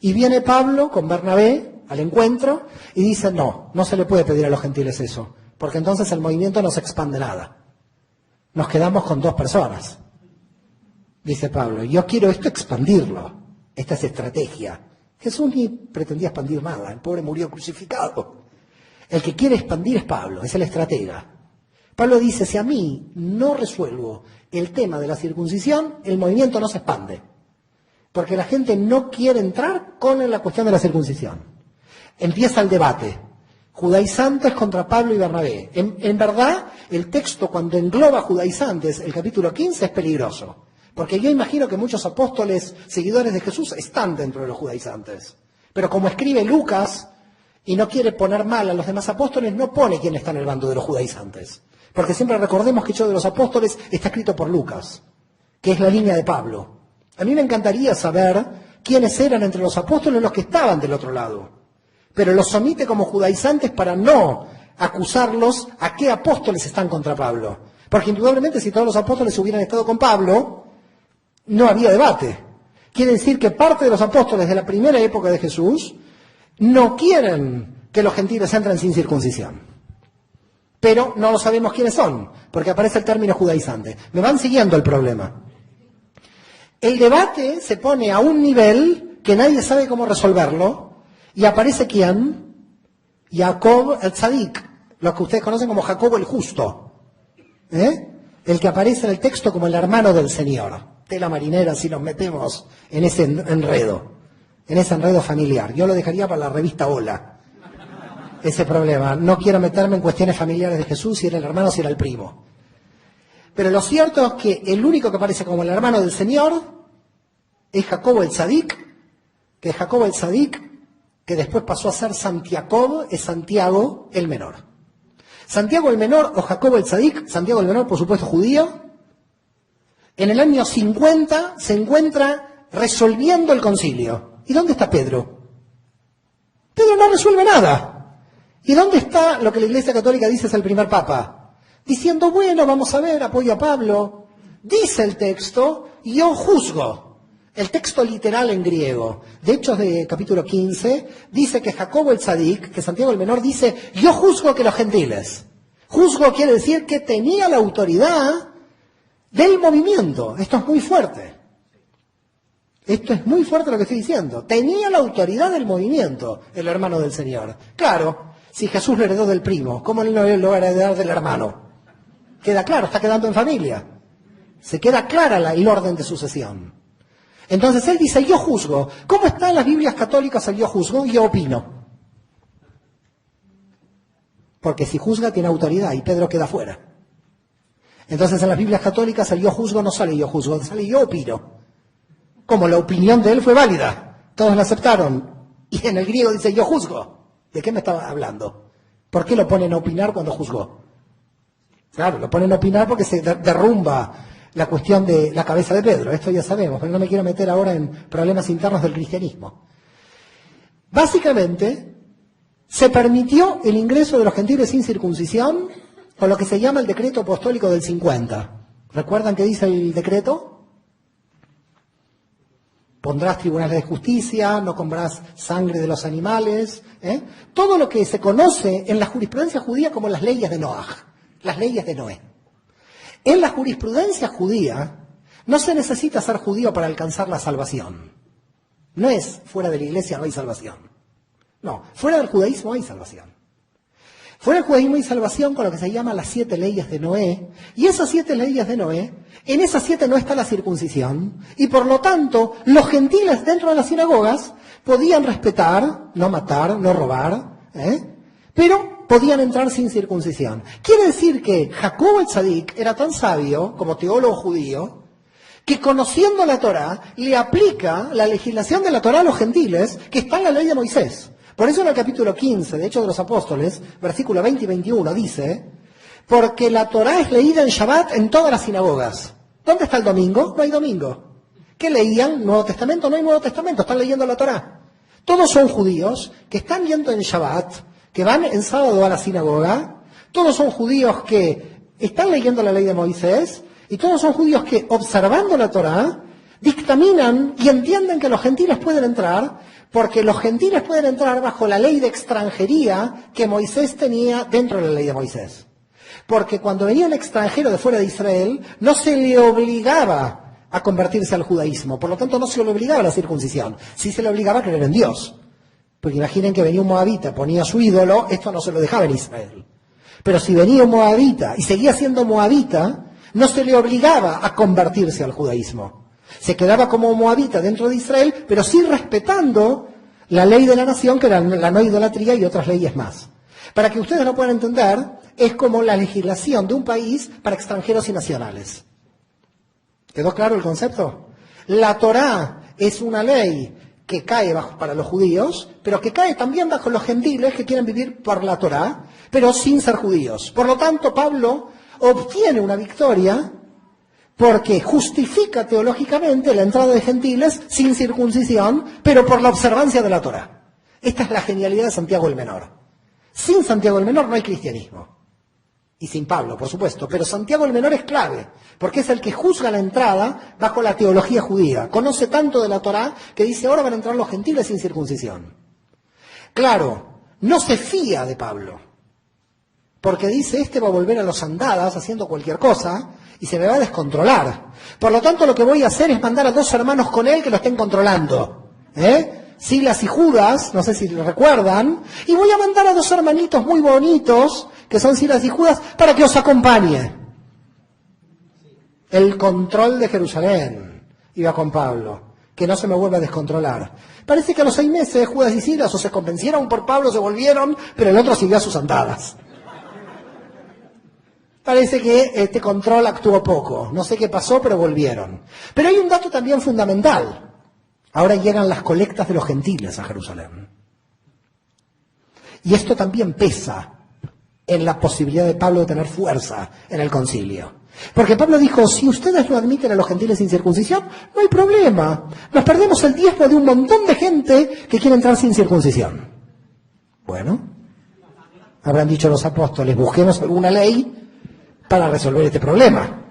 Y viene Pablo con Bernabé al encuentro y dice, no se le puede pedir a los gentiles eso, porque entonces el movimiento no se expande nada. Nos quedamos con 2 personas. Dice Pablo, yo quiero esto expandirlo, esta es estrategia. Jesús ni pretendía expandir nada, el pobre murió crucificado. El que quiere expandir es Pablo, es el estratega. Pablo dice, si a mí no resuelvo el tema de la circuncisión, el movimiento no se expande. Porque la gente no quiere entrar con la cuestión de la circuncisión. Empieza el debate. Judaizantes contra Pablo y Bernabé. En verdad, el texto cuando engloba judaizantes, el capítulo 15, es peligroso. Porque yo imagino que muchos apóstoles, seguidores de Jesús, están dentro de los judaizantes. Pero como escribe Lucas, y no quiere poner mal a los demás apóstoles, no pone quién está en el bando de los judaizantes. Porque siempre recordemos que Hechos de los Apóstoles está escrito por Lucas, que es la línea de Pablo. A mí me encantaría saber quiénes eran entre los apóstoles los que estaban del otro lado. Pero los omite como judaizantes para no acusarlos a qué apóstoles están contra Pablo. Porque indudablemente si todos los apóstoles hubieran estado con Pablo, no había debate. Quiere decir que parte de los apóstoles de la primera época de Jesús no quieren que los gentiles entren sin circuncisión. Pero no lo sabemos quiénes son, porque aparece el término judaizante. Me van siguiendo el problema. El debate se pone a un nivel que nadie sabe cómo resolverlo, y aparece ¿quién? Jacob el Tzadik, lo que ustedes conocen como Jacobo el Justo. El que aparece en el texto como el hermano del Señor. Tela marinera si nos metemos en ese enredo familiar. Yo lo dejaría para la revista Hola, ese problema. No quiero meterme en cuestiones familiares de Jesús, si era el hermano, si era el primo. Pero lo cierto es que el único que aparece como el hermano del Señor es Jacobo el Tzadik, que Jacobo el Tzadik, que después pasó a ser Santiago, es Santiago el Menor. Santiago el Menor o Jacobo el Tzadik, Santiago el Menor por supuesto judío, en el año 50 se encuentra resolviendo el concilio. ¿Y dónde está Pedro? Pedro no resuelve nada. ¿Y dónde está lo que la Iglesia Católica dice es el primer Papa? Diciendo, bueno, vamos a ver, apoyo a Pablo. Dice el texto, yo juzgo. El texto literal en griego, de Hechos de capítulo 15, dice que Jacobo el Tzadik, que Santiago el Menor, dice, yo juzgo que los gentiles. Juzgo quiere decir que tenía la autoridad del movimiento. Esto es muy fuerte. Esto es muy fuerte lo que estoy diciendo. Tenía la autoridad del movimiento, el hermano del Señor. Claro, si Jesús lo heredó del primo, ¿cómo él no lo va a heredar del hermano? Queda claro, está quedando en familia. Se queda clara el orden de sucesión. Entonces él dice, yo juzgo. ¿Cómo está en las Biblias católicas el yo juzgo? Yo opino. Porque si juzga tiene autoridad y Pedro queda fuera. Entonces en las Biblias católicas el yo juzgo no sale yo juzgo, sale yo opino. Como la opinión de él fue válida, todos la aceptaron. Y en el griego dice yo juzgo. ¿De qué me estaba hablando? ¿Por qué lo ponen a opinar cuando juzgó? Claro, lo ponen a opinar porque se derrumba la cuestión de la cabeza de Pedro. Esto ya sabemos, pero no me quiero meter ahora en problemas internos del cristianismo. Básicamente, se permitió el ingreso de los gentiles sin circuncisión con lo que se llama el decreto apostólico del 50. ¿Recuerdan qué dice el decreto? Pondrás tribunales de justicia, no comerás sangre de los animales. Todo lo que se conoce en la jurisprudencia judía como las leyes de Noaj, las leyes de Noé. En la jurisprudencia judía no se necesita ser judío para alcanzar la salvación. No es fuera de la iglesia no hay salvación. No, fuera del judaísmo hay salvación. Fuera del judaísmo hay salvación con lo que se llama las 7 leyes de Noé. Y esas 7 leyes de Noé, en esas 7 no está la circuncisión. Y por lo tanto, los gentiles dentro de las sinagogas podían respetar, no matar, no robar, pero podían entrar sin circuncisión. Quiere decir que Jacobo el Tzadik era tan sabio como teólogo judío que conociendo la Torá le aplica la legislación de la Torá a los gentiles que está en la ley de Moisés. Por eso en el capítulo 15 de Hechos de los Apóstoles, versículo 20 y 21 dice, porque la Torá es leída en Shabbat en todas las sinagogas. ¿Dónde está el domingo? No hay domingo. ¿Qué leían? ¿Nuevo Testamento? No hay Nuevo Testamento, están leyendo la Torá. Todos son judíos que están yendo en Shabbat, que van en sábado a la sinagoga, todos son judíos que están leyendo la ley de Moisés, y todos son judíos que, observando la Torá, dictaminan y entienden que los gentiles pueden entrar, porque los gentiles pueden entrar bajo la ley de extranjería que Moisés tenía dentro de la ley de Moisés. Porque cuando venía un extranjero de fuera de Israel, no se le obligaba a convertirse al judaísmo, por lo tanto no se le obligaba a la circuncisión, sí se le obligaba a creer en Dios. Porque imaginen que venía un moabita, ponía su ídolo, esto no se lo dejaba en Israel. Pero si venía un moabita y seguía siendo moabita, no se le obligaba a convertirse al judaísmo. Se quedaba como moabita dentro de Israel, pero sí respetando la ley de la nación, que era la no idolatría y otras leyes más. Para que ustedes lo puedan entender, es como la legislación de un país para extranjeros y nacionales. ¿Quedó claro el concepto? La Torá es una ley que cae para los judíos, pero que cae también bajo los gentiles que quieren vivir por la Torá, pero sin ser judíos. Por lo tanto, Pablo obtiene una victoria porque justifica teológicamente la entrada de gentiles sin circuncisión, pero por la observancia de la Torá. Esta es la genialidad de Santiago el Menor. Sin Santiago el Menor no hay cristianismo. y sin Pablo, por supuesto, pero Santiago el Menor es clave, porque es el que juzga la entrada bajo la teología judía. Conoce tanto de la Torá que dice, ahora van a entrar los gentiles sin circuncisión. Claro, no se fía de Pablo, porque dice, este va a volver a los andadas haciendo cualquier cosa y se me va a descontrolar. Por lo tanto, lo que voy a hacer es mandar a 2 hermanos con él que lo estén controlando. Silas y Judas, no sé si lo recuerdan, y voy a mandar a 2 hermanitos muy bonitos, que son Silas y Judas, para que os acompañe. El control de Jerusalén iba con Pablo, que no se me vuelva a descontrolar. Parece que a los 6 meses Judas y Silas o se convencieron por Pablo, se volvieron, pero el otro siguió a sus andadas. Parece que este control actuó poco. No sé qué pasó, pero volvieron. Pero hay un dato también fundamental. Ahora llegan las colectas de los gentiles a Jerusalén. Y esto también pesa en la posibilidad de Pablo de tener fuerza en el concilio. Porque Pablo dijo, si ustedes no admiten a los gentiles sin circuncisión, no hay problema. Nos perdemos el diezmo de un montón de gente que quiere entrar sin circuncisión. Bueno, habrán dicho los apóstoles, busquemos alguna ley para resolver este problema.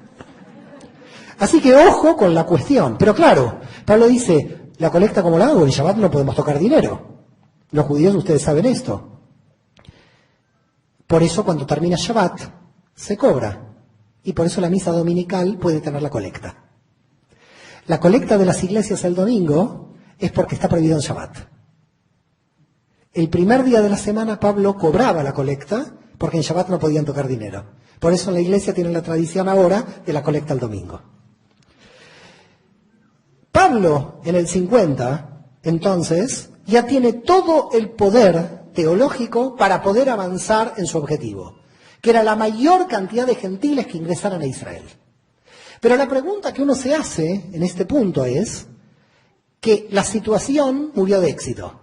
Así que ojo con la cuestión. Pero claro, Pablo dice, la colecta como la hago, en Shabbat no podemos tocar dinero. Los judíos, ustedes saben esto. Por eso cuando termina Shabbat, se cobra. Y por eso la misa dominical puede tener la colecta. La colecta de las iglesias el domingo es porque está prohibido en Shabbat. El primer día de la semana Pablo cobraba la colecta porque en Shabbat no podían tocar dinero. Por eso en la iglesia tienen la tradición ahora de la colecta el domingo. Pablo, en el 50, entonces, ya tiene todo el poder teológico para poder avanzar en su objetivo, que era la mayor cantidad de gentiles que ingresaran a Israel. Pero la pregunta que uno se hace en este punto es que la situación murió de éxito.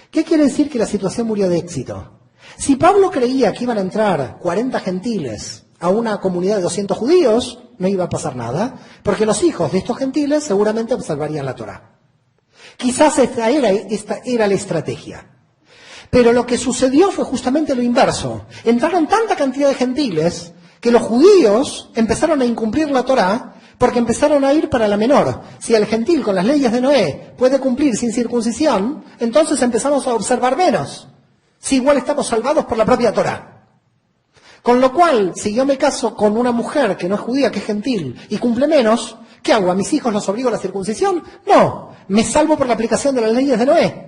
¿Qué quiere decir que la situación murió de éxito? Si Pablo creía que iban a entrar 40 gentiles a una comunidad de 200 judíos, no iba a pasar nada, porque los hijos de estos gentiles seguramente observarían la Torá. Quizás esta era la estrategia. Pero lo que sucedió fue justamente lo inverso. Entraron tanta cantidad de gentiles que los judíos empezaron a incumplir la Torá porque empezaron a ir para la menor. Si el gentil con las leyes de Noé puede cumplir sin circuncisión, entonces empezamos a observar menos. Si igual estamos salvados por la propia Torá. Con lo cual, si yo me caso con una mujer que no es judía, que es gentil, y cumple menos, ¿qué hago? ¿A mis hijos los obligo a la circuncisión? No, me salvo por la aplicación de las leyes de Noé.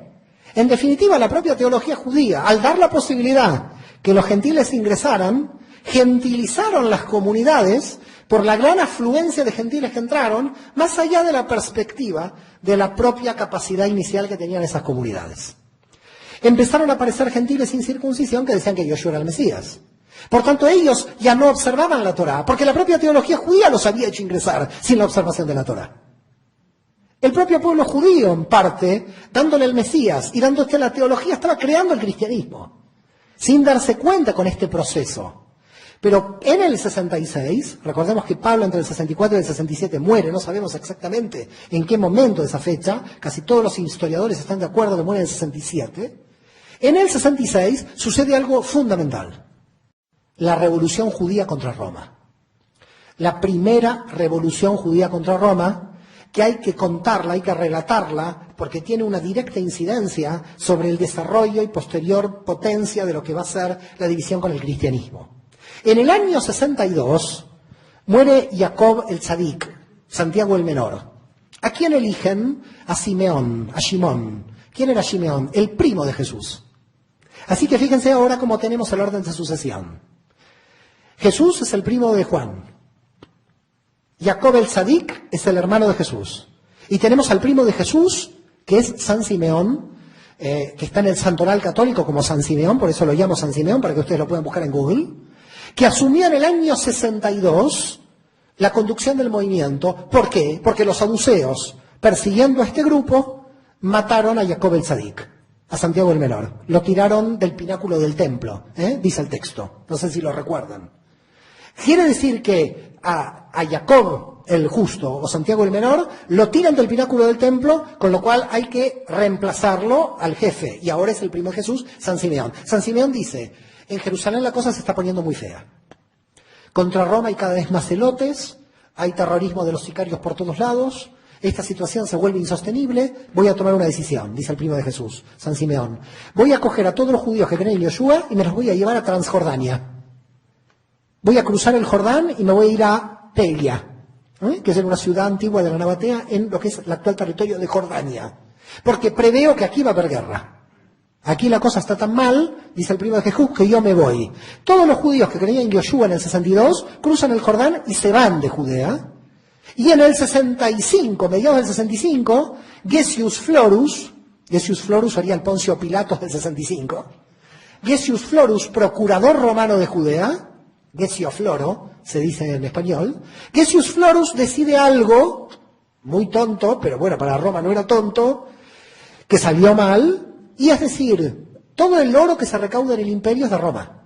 En definitiva, la propia teología judía, al dar la posibilidad que los gentiles ingresaran, gentilizaron las comunidades por la gran afluencia de gentiles que entraron, más allá de la perspectiva de la propia capacidad inicial que tenían esas comunidades. Empezaron a aparecer gentiles sin circuncisión que decían que Yoshua era el Mesías. Por tanto, ellos ya no observaban la Torá, porque la propia teología judía los había hecho ingresar sin la observación de la Torá. El propio pueblo judío, en parte, dándole el Mesías y dándole la teología, estaba creando el cristianismo, sin darse cuenta con este proceso. Pero en el 66, recordemos que Pablo entre el 64 y el 67 muere, no sabemos exactamente en qué momento de esa fecha, casi todos los historiadores están de acuerdo que muere en el 67, en el 66 sucede algo fundamental. La revolución judía contra Roma. La primera revolución judía contra Roma, que hay que contarla, hay que relatarla, porque tiene una directa incidencia sobre el desarrollo y posterior potencia de lo que va a ser la división con el cristianismo. En el año 62 muere Jacob el Tzadik, Santiago el Menor. ¿A quién eligen? A Simeón, a Shimón. ¿Quién era Simeón? El primo de Jesús. Así que fíjense ahora cómo tenemos el orden de sucesión. Jesús es el primo de Juan. Jacob el Tzadik es el hermano de Jesús. Y tenemos al primo de Jesús, que es San Simeón, que está en el santoral católico como San Simeón, por eso lo llamo San Simeón, para que ustedes lo puedan buscar en Google, que asumió en el año 62 la conducción del movimiento. ¿Por qué? Porque los saduceos, persiguiendo a este grupo, mataron a Jacob el Tzadik, a Santiago el Menor. Lo tiraron del pináculo del templo, dice el texto. No sé si lo recuerdan. Quiere decir que a Jacob el Justo o Santiago el Menor lo tiran del pináculo del templo, con lo cual hay que reemplazarlo al jefe. Y ahora es el primo de Jesús, San Simeón. San Simeón dice, en Jerusalén la cosa se está poniendo muy fea. Contra Roma hay cada vez más celotes, hay terrorismo de los sicarios por todos lados, esta situación se vuelve insostenible, voy a tomar una decisión, dice el primo de Jesús, San Simeón. Voy a coger a todos los judíos que creen en Yoshua y me los voy a llevar a Transjordania. Voy a cruzar el Jordán y me voy a ir a Pelia, que es en una ciudad antigua de la Nabatea, en lo que es el actual territorio de Jordania. Porque preveo que aquí va a haber guerra. Aquí la cosa está tan mal, dice el primo de Jesús, que yo me voy. Todos los judíos que creían en Yoshua en el 62 cruzan el Jordán y se van de Judea. Y en el 65, mediados del 65, Gessius Florus sería el Poncio Pilatos del 65, Gessius Florus, procurador romano de Judea, Gessio Floro, se dice en español, Gessius Florus decide algo, muy tonto, pero bueno, para Roma no era tonto, que salió mal, y es decir, todo el oro que se recauda en el imperio es de Roma.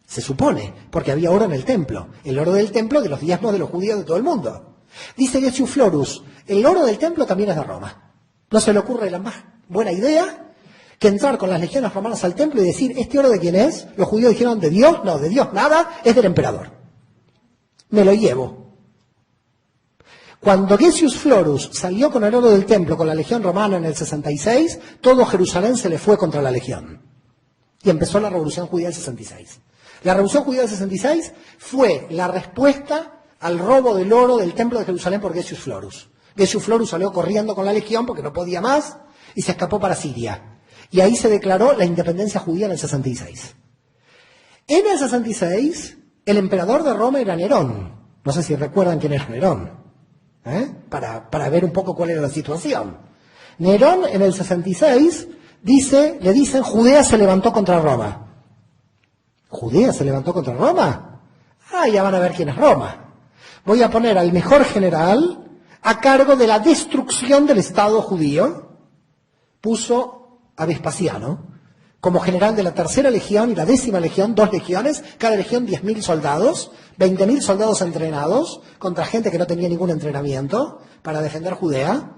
Se supone, porque había oro en el templo. El oro del templo de los diezmos de los judíos de todo el mundo. Dice Gessius Florus, el oro del templo también es de Roma. No se le ocurre la más buena idea que entrar con las legiones romanas al templo y decir, ¿este oro de quién es? Los judíos dijeron, ¿de Dios? No, de Dios nada, es del emperador. Me lo llevo. Cuando Gessius Florus salió con el oro del templo con la legión romana en el 66, todo Jerusalén se le fue contra la legión. Y empezó la revolución judía del 66. La revolución judía del 66 fue la respuesta al robo del oro del templo de Jerusalén por Gessius Florus. Gessius Florus salió corriendo con la legión porque no podía más y se escapó para Siria. Y ahí se declaró la independencia judía en el 66. En el 66, el emperador de Roma era Nerón. No sé si recuerdan quién era Nerón. Para ver un poco cuál era la situación. Nerón en el 66 le dicen, Judea se levantó contra Roma. ¿Judea se levantó contra Roma? Ya van a ver quién es Roma. Voy a poner al mejor general a cargo de la destrucción del Estado judío. Puso a Vespasiano como general de la 3ª legión y la 10ª legión, 2 legiones, cada legión 10.000 soldados, 20.000 soldados entrenados contra gente que no tenía ningún entrenamiento para defender Judea.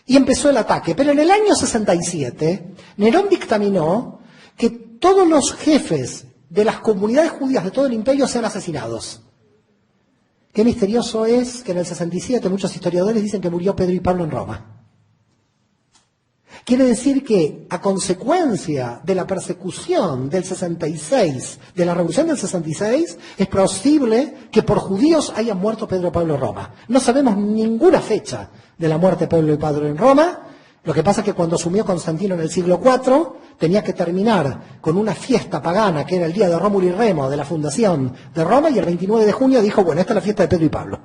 Y empezó el ataque. Pero en el año 67, Nerón dictaminó que todos los jefes de las comunidades judías de todo el imperio sean asesinados. Qué misterioso es que en el 67 muchos historiadores dicen que murió Pedro y Pablo en Roma. Quiere decir que, a consecuencia de la persecución del 66, de la revolución del 66, es posible que por judíos hayan muerto Pedro y Pablo en Roma. No sabemos ninguna fecha de la muerte de Pedro y Pablo en Roma. Lo que pasa es que cuando asumió Constantino en el siglo IV, tenía que terminar con una fiesta pagana, que era el día de Rómulo y Remo, de la fundación de Roma, y el 29 de junio dijo, bueno, esta es la fiesta de Pedro y Pablo.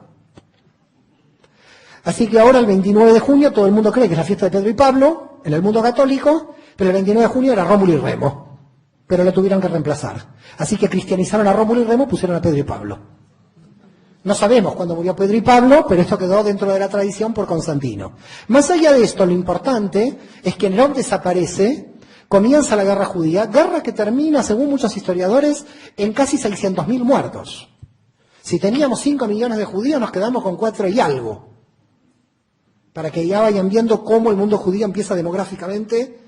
Así que ahora el 29 de junio todo el mundo cree que es la fiesta de Pedro y Pablo, en el mundo católico, pero el 29 de junio era Rómulo y Remo, pero lo tuvieron que reemplazar. Así que cristianizaron a Rómulo y Remo, pusieron a Pedro y Pablo. No sabemos cuándo murió Pedro y Pablo, pero esto quedó dentro de la tradición por Constantino. Más allá de esto, lo importante es que Nerón desaparece, comienza la guerra judía, guerra que termina, según muchos historiadores, en casi 600.000 muertos. Si teníamos 5 millones de judíos, nos quedamos con 4 y algo. Para que ya vayan viendo cómo el mundo judío empieza demográficamente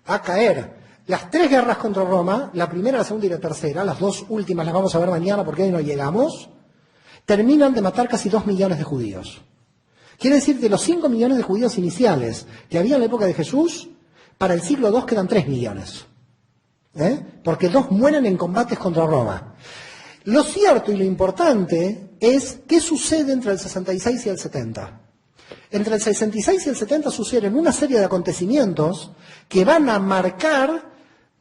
a caer. Las 3 guerras contra Roma, la primera, la segunda y la tercera, las 2 últimas las vamos a ver mañana porque hoy no llegamos, terminan de matar casi 2 millones de judíos. Quiere decir que los 5 millones de judíos iniciales que había en la época de Jesús, para el siglo II quedan 3 millones. Porque 2 mueren en combates contra Roma. Lo cierto y lo importante es qué sucede entre el 66 y el 70. Entre el 66 y el 70 suceden una serie de acontecimientos que van a marcar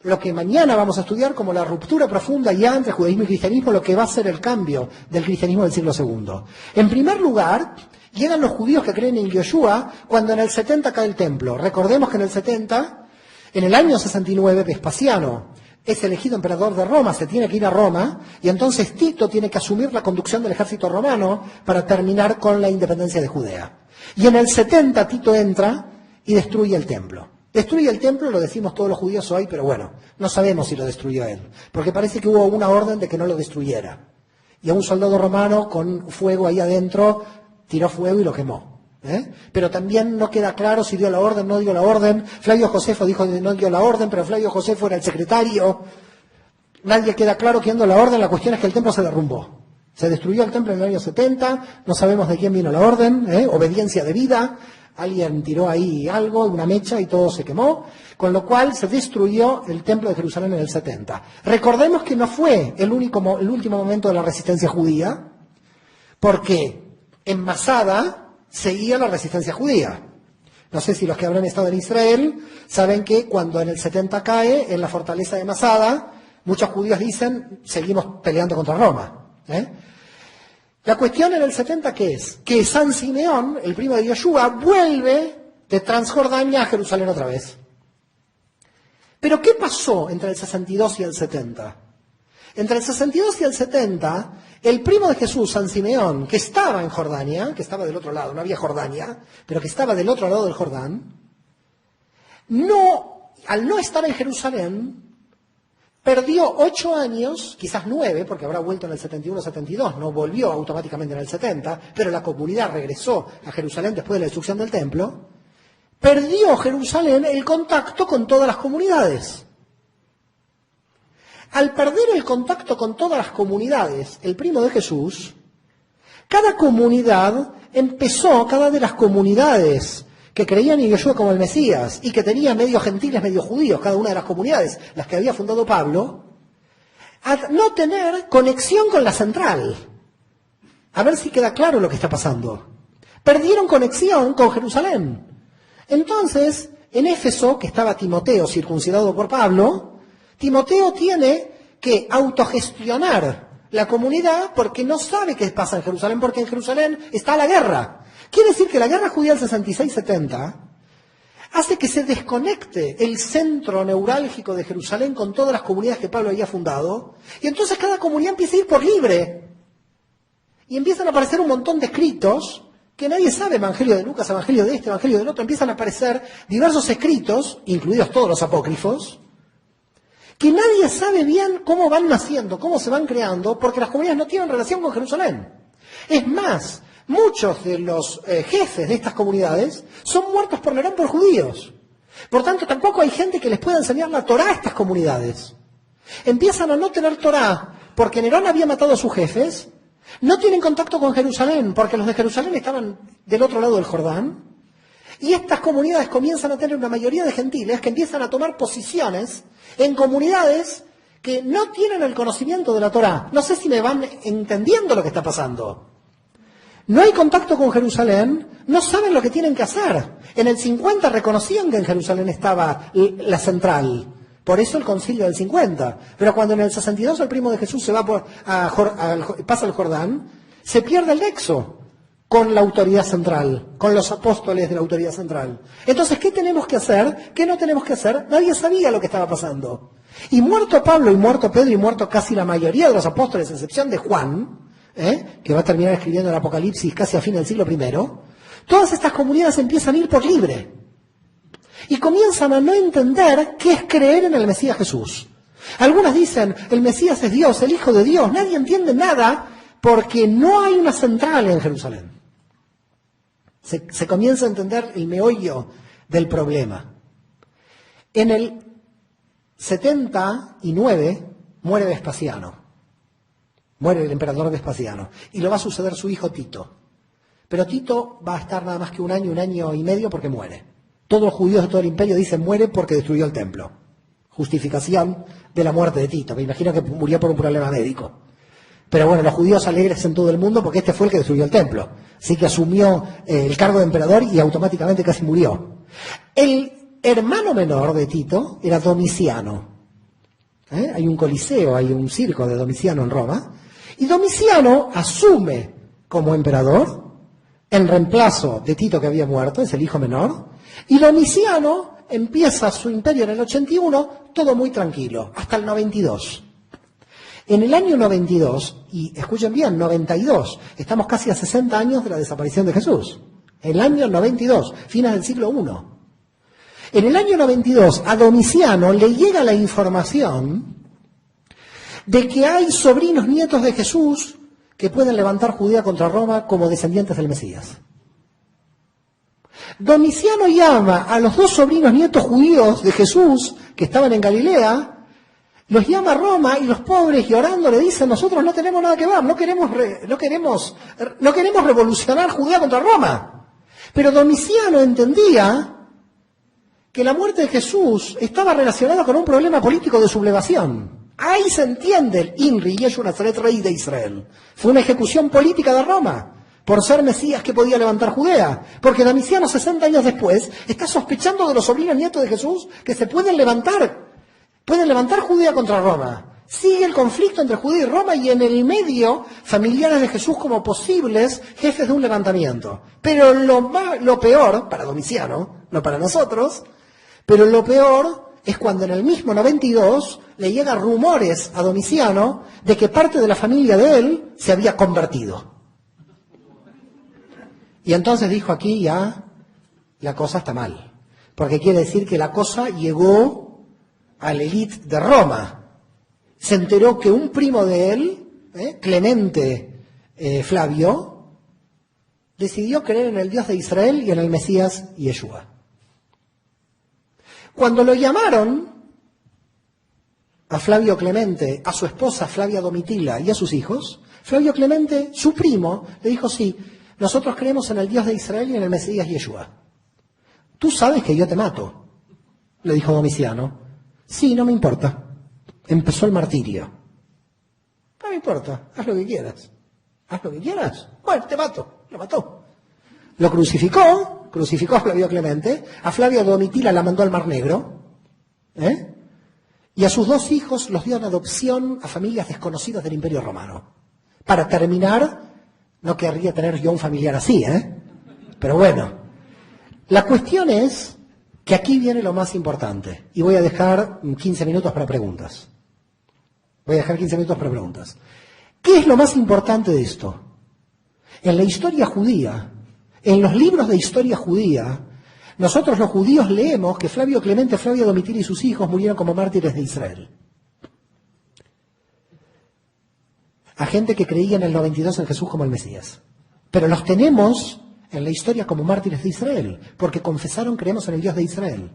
lo que mañana vamos a estudiar como la ruptura profunda ya entre judaísmo y cristianismo, lo que va a ser el cambio del cristianismo del siglo II. En primer lugar, llegan los judíos que creen en Yoshua cuando en el 70 cae el templo. Recordemos que en el 70, en el año 69, Vespasiano es elegido emperador de Roma, se tiene que ir a Roma, y entonces Tito tiene que asumir la conducción del ejército romano para terminar con la independencia de Judea. Y en el 70 Tito entra y destruye el templo. Destruye el templo, lo decimos todos los judíos hoy, pero bueno, no sabemos si lo destruyó él, porque parece que hubo una orden de que no lo destruyera. Y a un soldado romano con fuego ahí adentro tiró fuego y lo quemó. Pero también no queda claro si dio la orden, no dio la orden. Flavio Josefo dijo que no dio la orden, pero Flavio Josefo era el secretario. Nadie queda claro quién dio la orden, la cuestión es que el templo se derrumbó. Se destruyó el templo en el año 70, no sabemos de quién vino la orden, obediencia debida, alguien tiró ahí algo, una mecha y todo se quemó, con lo cual se destruyó el templo de Jerusalén en el 70. Recordemos que no fue el último momento de la resistencia judía, porque en Masada seguía la resistencia judía. No sé si los que habrán estado en Israel saben que cuando en el 70 cae, en la fortaleza de Masada, muchos judíos dicen, seguimos peleando contra Roma. La cuestión en el 70, ¿qué es? Que San Simeón, el primo de Yoshua, vuelve de Transjordania a Jerusalén otra vez. Pero ¿qué pasó entre el 62 y el 70? Entre el 62 y el 70, el primo de Jesús, San Simeón, que estaba en Jordania, que estaba del otro lado, no había Jordania, pero que estaba del otro lado del Jordán, al no estar en Jerusalén, perdió 8 años, quizás 9, porque habrá vuelto en el 71-72, no volvió automáticamente en el 70, pero la comunidad regresó a Jerusalén después de la destrucción del templo. Perdió Jerusalén el contacto con todas las comunidades. Al perder el contacto con todas las comunidades, el primo de Jesús, cada de las comunidades que creían en Yeshua como el Mesías y que tenían medio gentiles, medio judíos, cada una de las comunidades, las que había fundado Pablo, a no tener conexión con la central. A ver si queda claro lo que está pasando. Perdieron conexión con Jerusalén. Entonces, en Éfeso, que estaba Timoteo circuncidado por Pablo, Timoteo tiene que autogestionar la comunidad porque no sabe qué pasa en Jerusalén, porque en Jerusalén está la guerra. Quiere decir que la guerra judía del 66-70 hace que se desconecte el centro neurálgico de Jerusalén con todas las comunidades que Pablo había fundado, y entonces cada comunidad empieza a ir por libre. Y empiezan a aparecer un montón de escritos que nadie sabe, Evangelio de Lucas, Evangelio de este, Evangelio del otro, empiezan a aparecer diversos escritos, incluidos todos los apócrifos, que nadie sabe bien cómo van naciendo, cómo se van creando, porque las comunidades no tienen relación con Jerusalén. Es más, muchos de los jefes de estas comunidades son muertos por Nerón por judíos. Por tanto, tampoco hay gente que les pueda enseñar la Torá a estas comunidades. Empiezan a no tener Torá porque Nerón había matado a sus jefes, no tienen contacto con Jerusalén porque los de Jerusalén estaban del otro lado del Jordán, y estas comunidades comienzan a tener una mayoría de gentiles que empiezan a tomar posiciones en comunidades que no tienen el conocimiento de la Torá. No sé si me van entendiendo lo que está pasando. No hay contacto con Jerusalén, no saben lo que tienen que hacer. En el 50 reconocían que en Jerusalén estaba la central, por eso el concilio del 50. Pero cuando en el 62 el primo de Jesús se va pasa el Jordán, se pierde el nexo con la autoridad central, con los apóstoles de la autoridad central. Entonces, ¿qué tenemos que hacer? ¿Qué no tenemos que hacer? Nadie sabía lo que estaba pasando. Y muerto Pablo, y muerto Pedro, y muerto casi la mayoría de los apóstoles, a excepción de Juan, que va a terminar escribiendo el Apocalipsis casi a fin del siglo I, todas estas comunidades empiezan a ir por libre. Y comienzan a no entender qué es creer en el Mesías Jesús. Algunas dicen, el Mesías es Dios, el Hijo de Dios. Nadie entiende nada porque no hay una central en Jerusalén. Se comienza a entender el meollo del problema. En el 79 muere Vespasiano. Muere el emperador Vespasiano. Y lo va a suceder su hijo Tito. Pero Tito va a estar nada más que un año y medio porque muere. Todos los judíos de todo el imperio dicen muere porque destruyó el templo. Justificación de la muerte de Tito. Me imagino que murió por un problema médico. Pero bueno, los judíos alegres en todo el mundo porque este fue el que destruyó el templo. Así que asumió el cargo de emperador y automáticamente casi murió. El hermano menor de Tito era Domiciano. Hay un coliseo, hay un circo de Domiciano en Roma. Y Domiciano asume como emperador en reemplazo de Tito que había muerto, es el hijo menor. Y Domiciano empieza su imperio en el 81, todo muy tranquilo, hasta el 92. En el año 92, y escuchen bien, 92, estamos casi a 60 años de la desaparición de Jesús. El año 92, fines del siglo I. En el año 92, a Domiciano le llega la información de que hay sobrinos nietos de Jesús que pueden levantar Judea contra Roma como descendientes del Mesías. Domiciano llama a los 2 sobrinos nietos judíos de Jesús que estaban en Galilea Los llama a Roma y los pobres llorando le dicen, nosotros no tenemos nada que ver, no queremos revolucionar Judea contra Roma. Pero Domiciano entendía que la muerte de Jesús estaba relacionada con un problema político de sublevación. Ahí se entiende el Inri Yeshu Nazaret, rey de Israel. Fue una ejecución política de Roma por ser Mesías que podía levantar Judea. Porque Domiciano, 60 años después, está sospechando de los sobrinos nietos de Jesús que se pueden levantar Judea contra Roma. Sigue el conflicto entre Judea y Roma y en el medio familiares de Jesús como posibles jefes de un levantamiento. Pero lo peor, para Domiciano, no para nosotros, pero lo peor es cuando en el mismo 92 le llegan rumores a Domiciano de que parte de la familia de él se había convertido. Y entonces dijo, aquí ya la cosa está mal, porque quiere decir que la cosa llegó a la élite de Roma. Se enteró que un primo de él, Clemente Flavio, decidió creer en el Dios de Israel y en el Mesías Yeshua. Cuando lo llamaron a Flavio Clemente, a su esposa Flavia Domitila y a sus hijos, Flavio Clemente, su primo, le dijo, sí, nosotros creemos en el Dios de Israel y en el Mesías Yeshua. Tú sabes que yo te mato, le dijo Domiciano. Sí, no me importa. Empezó el martirio. No me importa, haz lo que quieras. ¿Haz lo que quieras? Bueno, te mato. Lo mató. Lo crucificó a Flavio Clemente, a Flavia Domitila la mandó al Mar Negro, y a sus dos hijos los dio en adopción a familias desconocidas del Imperio Romano. Para terminar, no querría tener yo un familiar así, pero bueno. La cuestión es que aquí viene lo más importante, y voy a dejar 15 minutos para preguntas. ¿Qué es lo más importante de esto? En la historia judía, en los libros de historia judía, nosotros los judíos leemos que Flavio Clemente, Flavia Domitila y sus hijos murieron como mártires de Israel. A gente que creía en el 92 en Jesús como el Mesías. Pero los tenemos en la historia como mártires de Israel, porque confesaron, creemos en el Dios de Israel.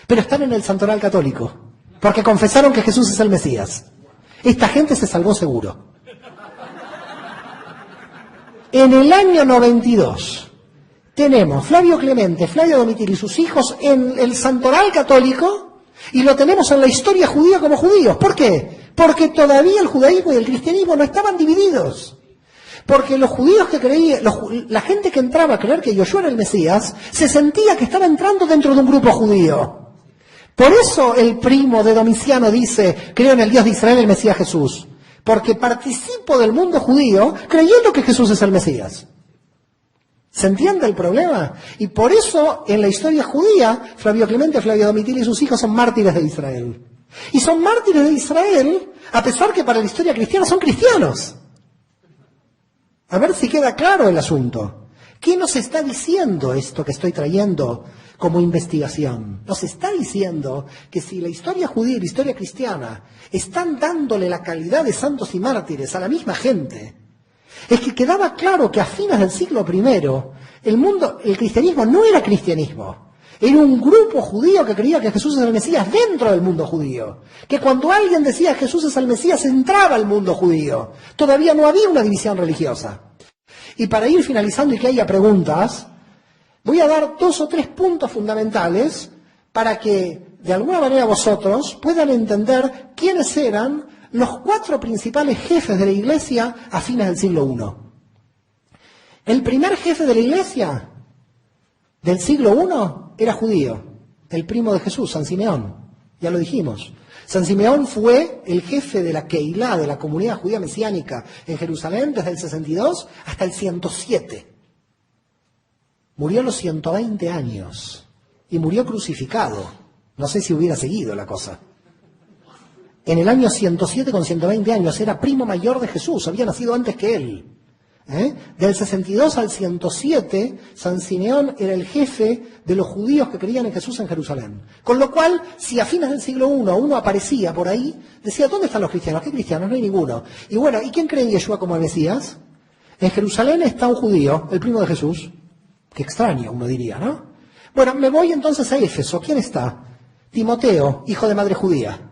Pero están en el santoral católico, porque confesaron que Jesús es el Mesías. Esta gente se salvó seguro. En el año 92 tenemos Flavio Clemente, Flavia Domitila y sus hijos en el santoral católico y lo tenemos en la historia judía como judíos. ¿Por qué? Porque todavía el judaísmo y el cristianismo no estaban divididos. Porque los judíos que creían, la gente que entraba a creer que Yoshua era el Mesías, se sentía que estaba entrando dentro de un grupo judío. Por eso el primo de Domiciano dice, creo en el Dios de Israel, el Mesías Jesús. Porque participo del mundo judío creyendo que Jesús es el Mesías. ¿Se entiende el problema? Y por eso en la historia judía, Flavio Clemente, Flavia Domitila y sus hijos son mártires de Israel. Y son mártires de Israel a pesar que para la historia cristiana son cristianos. A ver si queda claro el asunto. ¿Qué nos está diciendo esto que estoy trayendo como investigación? Nos está diciendo que si la historia judía y la historia cristiana están dándole la calidad de santos y mártires a la misma gente, es que quedaba claro que a fines del siglo I el cristianismo no era cristianismo. Era un grupo judío que creía que Jesús es el Mesías dentro del mundo judío. Que cuando alguien decía que Jesús es el Mesías, entraba al mundo judío. Todavía no había una división religiosa. Y para ir finalizando y que haya preguntas, voy a dar 2 o 3 puntos fundamentales para que, de alguna manera, vosotros puedan entender quiénes eran los 4 principales jefes de la Iglesia a fines del siglo I. El primer jefe de la Iglesia del siglo I era judío, el primo de Jesús, San Simeón. Ya lo dijimos. San Simeón fue el jefe de la Keilah, de la comunidad judía mesiánica en Jerusalén, desde el 62 hasta el 107. Murió a los 120 años y murió crucificado. No sé si hubiera seguido la cosa. En el año 107, con 120 años, era primo mayor de Jesús, había nacido antes que él. Del 62 al 107, San Simeón era el jefe de los judíos que creían en Jesús en Jerusalén. Con lo cual, si a fines del siglo I uno aparecía por ahí, decía, ¿dónde están los cristianos? ¿Qué cristianos? No hay ninguno. Y bueno, ¿y quién cree en Yeshua como el Mesías? En Jerusalén está un judío, el primo de Jesús. Qué extraño, uno diría, ¿no? Bueno, me voy entonces a Éfeso. ¿Quién está? Timoteo, hijo de madre judía.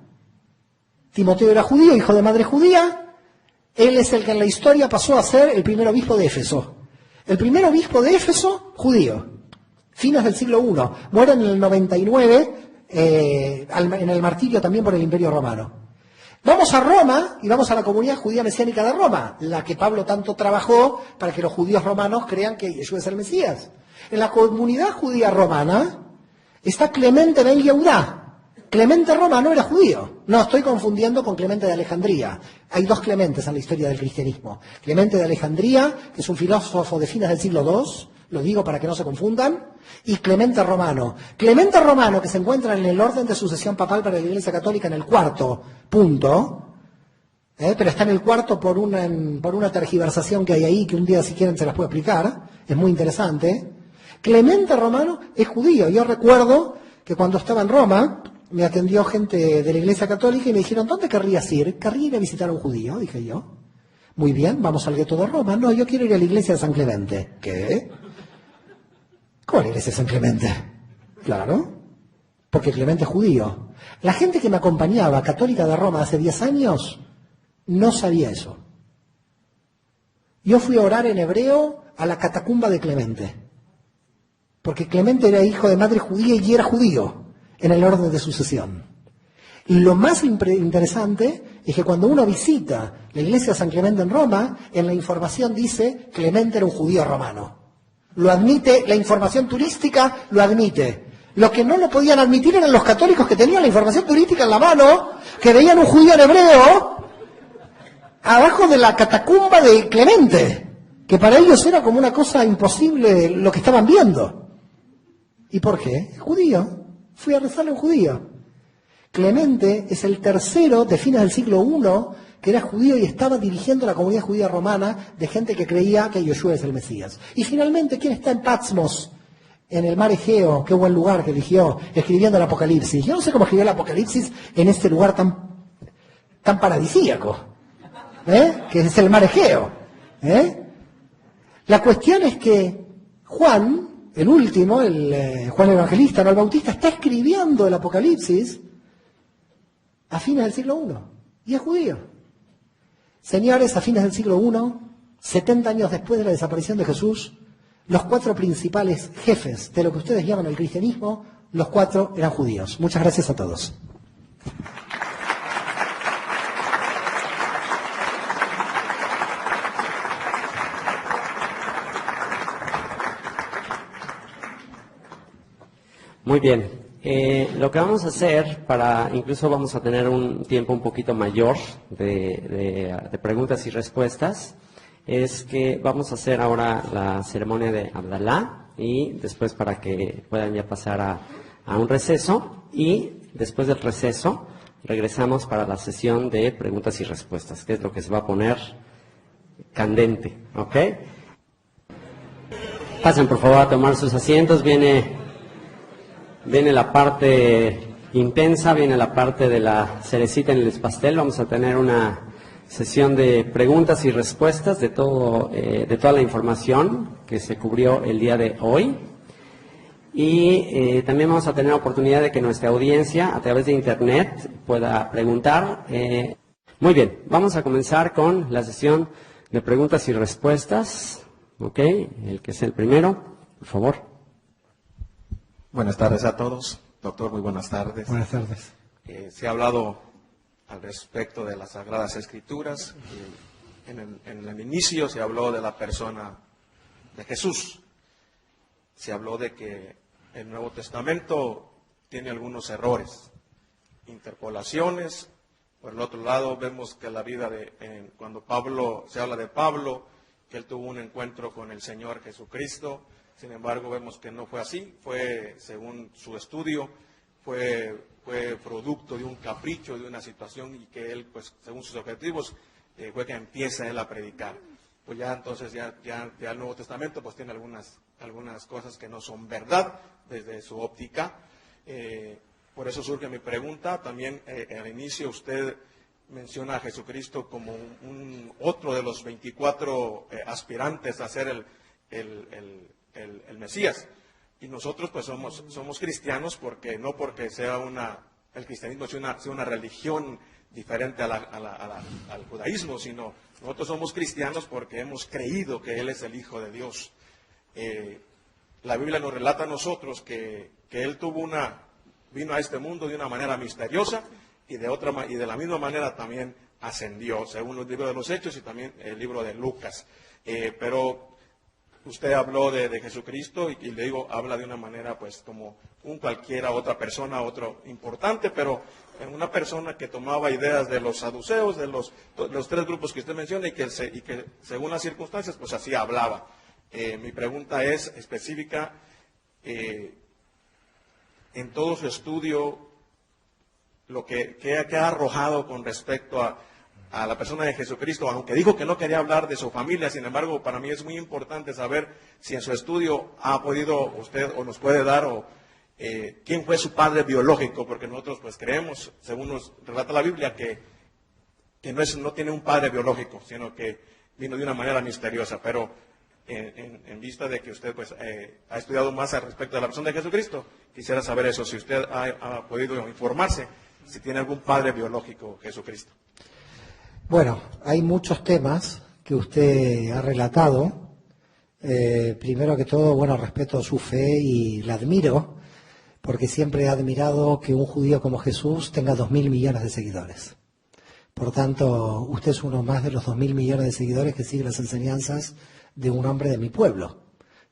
Timoteo era judío, hijo de madre judía. Él es el que en la historia pasó a ser el primer obispo de Éfeso. El primer obispo de Éfeso, judío. Fines del siglo I. Muere en el 99, en el martirio también por el Imperio Romano. Vamos a Roma y vamos a la comunidad judía mesiánica de Roma, la que Pablo tanto trabajó para que los judíos romanos crean que Yeshua es el Mesías. En la comunidad judía romana está Clemente ben Yehudá. Clemente romano era judío. No, estoy confundiendo con Clemente de Alejandría. Hay dos Clementes en la historia del cristianismo. Clemente de Alejandría, que es un filósofo de fines del siglo II, lo digo para que no se confundan, y Clemente romano. Clemente romano, que se encuentra en el orden de sucesión papal para la Iglesia Católica en el cuarto punto, pero está en el cuarto por una tergiversación que hay ahí, que un día si quieren se las puedo explicar, es muy interesante. Clemente romano es judío. Yo recuerdo que cuando estaba en Roma, me atendió gente de la Iglesia Católica y me dijeron, ¿dónde querrías ir? Querría ir a visitar a un judío, dije yo. Muy bien, vamos al gueto de Roma. No, yo quiero ir a la iglesia de San Clemente. ¿Qué? ¿Cómo la iglesia de San Clemente? Claro, porque Clemente es judío. La gente que me acompañaba, católica de Roma, hace 10 años, no sabía eso. Yo fui a orar en hebreo a la catacumba de Clemente. Porque Clemente era hijo de madre judía y era judío en el orden de sucesión. Y lo más interesante es que cuando uno visita la iglesia de San Clemente en Roma, en la información dice Clemente era un judío romano. Lo admite, la información turística lo admite. Lo que no lo podían admitir eran los católicos que tenían la información turística en la mano, que veían un judío en hebreo abajo de la catacumba de Clemente, que para ellos era como una cosa imposible lo que estaban viendo. ¿Y por qué? Es judío. Fui a rezarle a un judío. Clemente es el tercero de fines del siglo I que era judío y estaba dirigiendo la comunidad judía romana de gente que creía que Yeshua es el Mesías. Y finalmente, ¿quién está en Patmos, en el mar Egeo? Qué buen lugar que eligió, escribiendo el Apocalipsis. Yo no sé cómo escribió el Apocalipsis en este lugar tan paradisíaco, que es el mar Egeo. La cuestión es que Juan, el último, Juan el Evangelista, no el Bautista, está escribiendo el Apocalipsis a fines del siglo I, y es judío. Señores, a fines del siglo I, 70 años después de la desaparición de Jesús, los 4 principales jefes de lo que ustedes llaman el cristianismo, los 4 eran judíos. Muchas gracias a todos. Muy bien. Lo que vamos a hacer, incluso vamos a tener un tiempo un poquito mayor de preguntas y respuestas, es que vamos a hacer ahora la ceremonia de Abdalá y después para que puedan ya pasar a un receso y después del receso regresamos para la sesión de preguntas y respuestas, que es lo que se va a poner candente, ¿ok? Pasen por favor a tomar sus asientos, viene la parte intensa, viene la parte de la cerecita en el pastel. Vamos a tener una sesión de preguntas y respuestas de toda la información que se cubrió el día de hoy. Y también vamos a tener la oportunidad de que nuestra audiencia a través de internet pueda preguntar. Muy bien, vamos a comenzar con la sesión de preguntas y respuestas. Ok, el que es el primero, por favor. Buenas tardes a todos. Doctor, muy buenas tardes. Buenas tardes. Se ha hablado al respecto de las Sagradas Escrituras. En el inicio se habló de la persona de Jesús. Se habló de que el Nuevo Testamento tiene algunos errores, interpolaciones. Por el otro lado, vemos que la vida cuando se habla de Pablo, que él tuvo un encuentro con el Señor Jesucristo. Sin embargo, vemos que no fue así, según su estudio, fue producto de un capricho, de una situación y que él, pues, según sus objetivos, fue que empieza él a predicar. Pues ya entonces, ya el Nuevo Testamento, pues tiene algunas cosas que no son verdad desde su óptica. Por eso surge mi pregunta. También al inicio usted menciona a Jesucristo como otro de los 24 aspirantes a ser el Mesías. Y nosotros pues somos cristianos porque no porque sea el cristianismo sea una religión diferente al judaísmo, sino nosotros somos cristianos porque hemos creído que Él es el Hijo de Dios. La Biblia nos relata a nosotros que Él vino a este mundo de una manera misteriosa y de la misma manera también ascendió, según los libros de los Hechos y también el libro de Lucas. Pero usted habló de Jesucristo y le digo, habla de una manera pues como cualquiera otra persona, otro importante, pero una persona que tomaba ideas de los saduceos, de los tres grupos que usted menciona y que según las circunstancias pues así hablaba. Mi pregunta es específica, en todo su estudio, lo que ha arrojado con respecto a la persona de Jesucristo, aunque dijo que no quería hablar de su familia, sin embargo, para mí es muy importante saber si en su estudio ha podido usted o nos puede dar quién fue su padre biológico, porque nosotros pues creemos, según nos relata la Biblia, que no tiene un padre biológico, sino que vino de una manera misteriosa, pero en vista de que usted pues ha estudiado más al respecto de la persona de Jesucristo, quisiera saber eso, si usted ha podido informarse, si tiene algún padre biológico Jesucristo. Bueno, hay muchos temas que usted ha relatado. Primero que todo, bueno, respeto su fe y la admiro, porque siempre he admirado que un judío como Jesús tenga 2.000 millones de seguidores. Por tanto, usted es uno más de los 2.000 millones de seguidores que sigue las enseñanzas de un hombre de mi pueblo.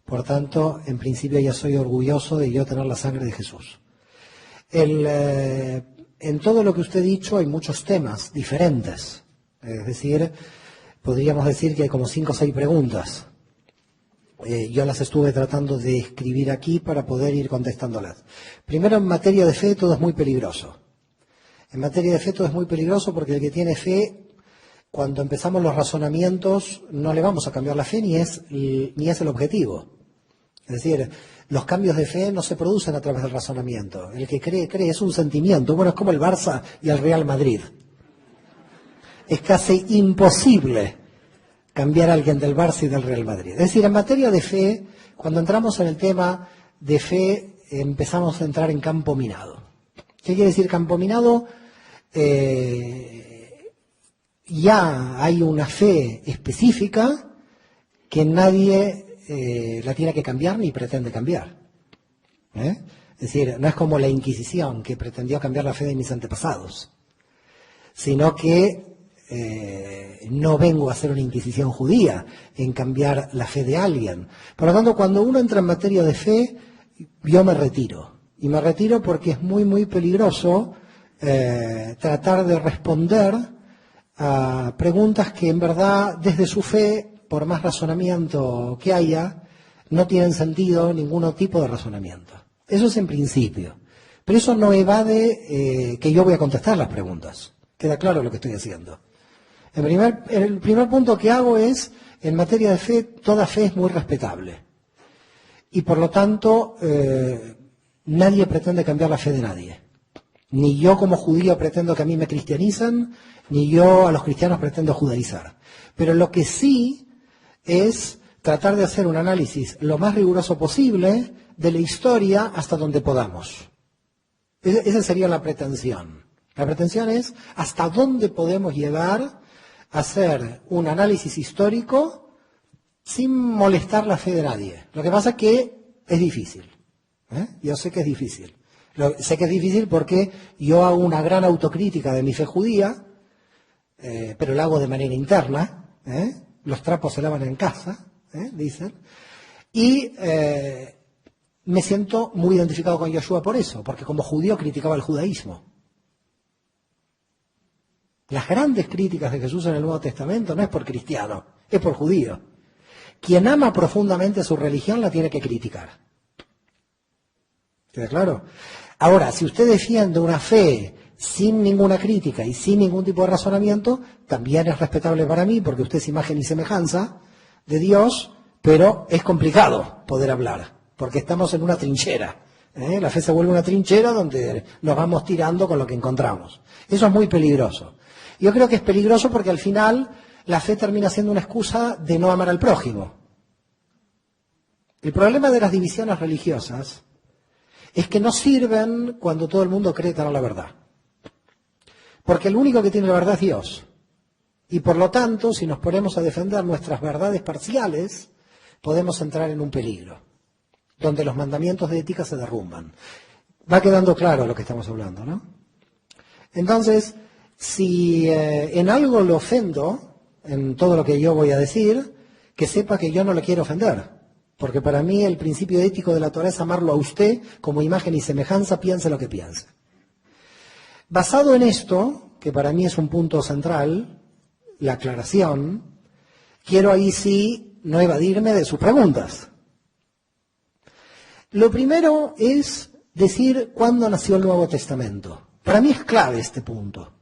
Por tanto, en principio ya soy orgulloso de yo tener la sangre de Jesús. En todo lo que usted ha dicho hay muchos temas diferentes. Es decir, podríamos decir que hay como 5 o 6 preguntas. Yo las estuve tratando de escribir aquí para poder ir contestándolas. Primero, en materia de fe todo es muy peligroso. En materia de fe todo es muy peligroso porque el que tiene fe, cuando empezamos los razonamientos, no le vamos a cambiar la fe ni es el objetivo. Es decir, los cambios de fe no se producen a través del razonamiento. El que cree, es un sentimiento. Bueno, es como el Barça y el Real Madrid. Es casi imposible cambiar a alguien del Barça y del Real Madrid. Es decir, en materia de fe, cuando entramos en el tema de fe, empezamos a entrar en campo minado. ¿Qué quiere decir campo minado? Ya hay una fe específica que nadie la tiene que cambiar ni pretende cambiar. Es decir, no es como la Inquisición que pretendió cambiar la fe de mis antepasados, sino que no vengo a hacer una inquisición judía en cambiar la fe de alguien. Por lo tanto, cuando uno entra en materia de fe, yo me retiro. Y me retiro porque es muy, muy peligroso tratar de responder a preguntas que en verdad, desde su fe, por más razonamiento que haya, no tienen sentido ningún tipo de razonamiento. Eso es en principio. Pero eso no evade que yo voy a contestar las preguntas. Queda claro lo que estoy haciendo. El primer punto que hago es, en materia de fe, toda fe es muy respetable. Y por lo tanto, nadie pretende cambiar la fe de nadie. Ni yo como judío pretendo que a mí me cristianicen, ni yo a los cristianos pretendo judaizar. Pero lo que sí es tratar de hacer un análisis lo más riguroso posible de la historia hasta donde podamos. Esa sería la pretensión. La pretensión es hasta dónde podemos llegar a hacer un análisis histórico sin molestar la fe de nadie. Lo que pasa es que es difícil. Yo sé que es difícil. Sé que es difícil porque yo hago una gran autocrítica de mi fe judía, pero la hago de manera interna. Los trapos se lavan en casa, dicen. Y me siento muy identificado con Yoshua por eso, porque como judío criticaba el judaísmo. Las grandes críticas de Jesús en el Nuevo Testamento no es por cristiano, es por judío. Quien ama profundamente su religión la tiene que criticar. ¿Queda claro? Ahora, si usted defiende una fe sin ninguna crítica y sin ningún tipo de razonamiento, también es respetable para mí, porque usted es imagen y semejanza de Dios, pero es complicado poder hablar, porque estamos en una trinchera. La fe se vuelve una trinchera donde nos vamos tirando con lo que encontramos. Eso es muy peligroso. Yo creo que es peligroso porque al final la fe termina siendo una excusa de no amar al prójimo. El problema de las divisiones religiosas es que no sirven cuando todo el mundo cree tener la verdad. Porque el único que tiene la verdad es Dios. Y por lo tanto, si nos ponemos a defender nuestras verdades parciales, podemos entrar en un peligro, donde los mandamientos de ética se derrumban. Va quedando claro lo que estamos hablando, ¿no? Entonces, si en algo lo ofendo, en todo lo que yo voy a decir, que sepa que yo no le quiero ofender. Porque para mí el principio ético de la Torá es amarlo a usted como imagen y semejanza, piense lo que piense. Basado en esto, que para mí es un punto central, la aclaración, quiero ahí sí no evadirme de sus preguntas. Lo primero es decir cuándo nació el Nuevo Testamento. Para mí es clave este punto.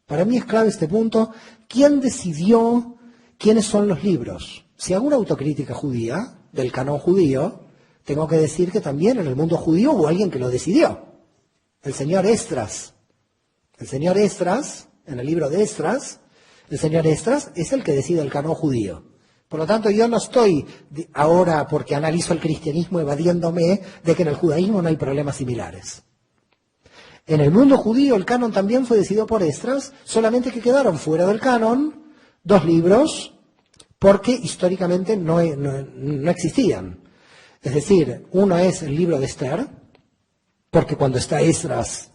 Para mí es clave este punto. ¿Quién decidió quiénes son los libros? Si hago una autocrítica judía, del canon judío, tengo que decir que también en el mundo judío hubo alguien que lo decidió. El señor Esdras. El señor Esdras, en el libro de Esdras, el señor Esdras es el que decide el canon judío. Por lo tanto, yo no estoy ahora, porque analizo el cristianismo, evadiéndome de que en el judaísmo no hay problemas similares. En el mundo judío el canon también fue decidido por Esdras, solamente que quedaron fuera del canon 2 libros porque históricamente no existían. Es decir, uno es el libro de Esther, porque cuando está Esdras,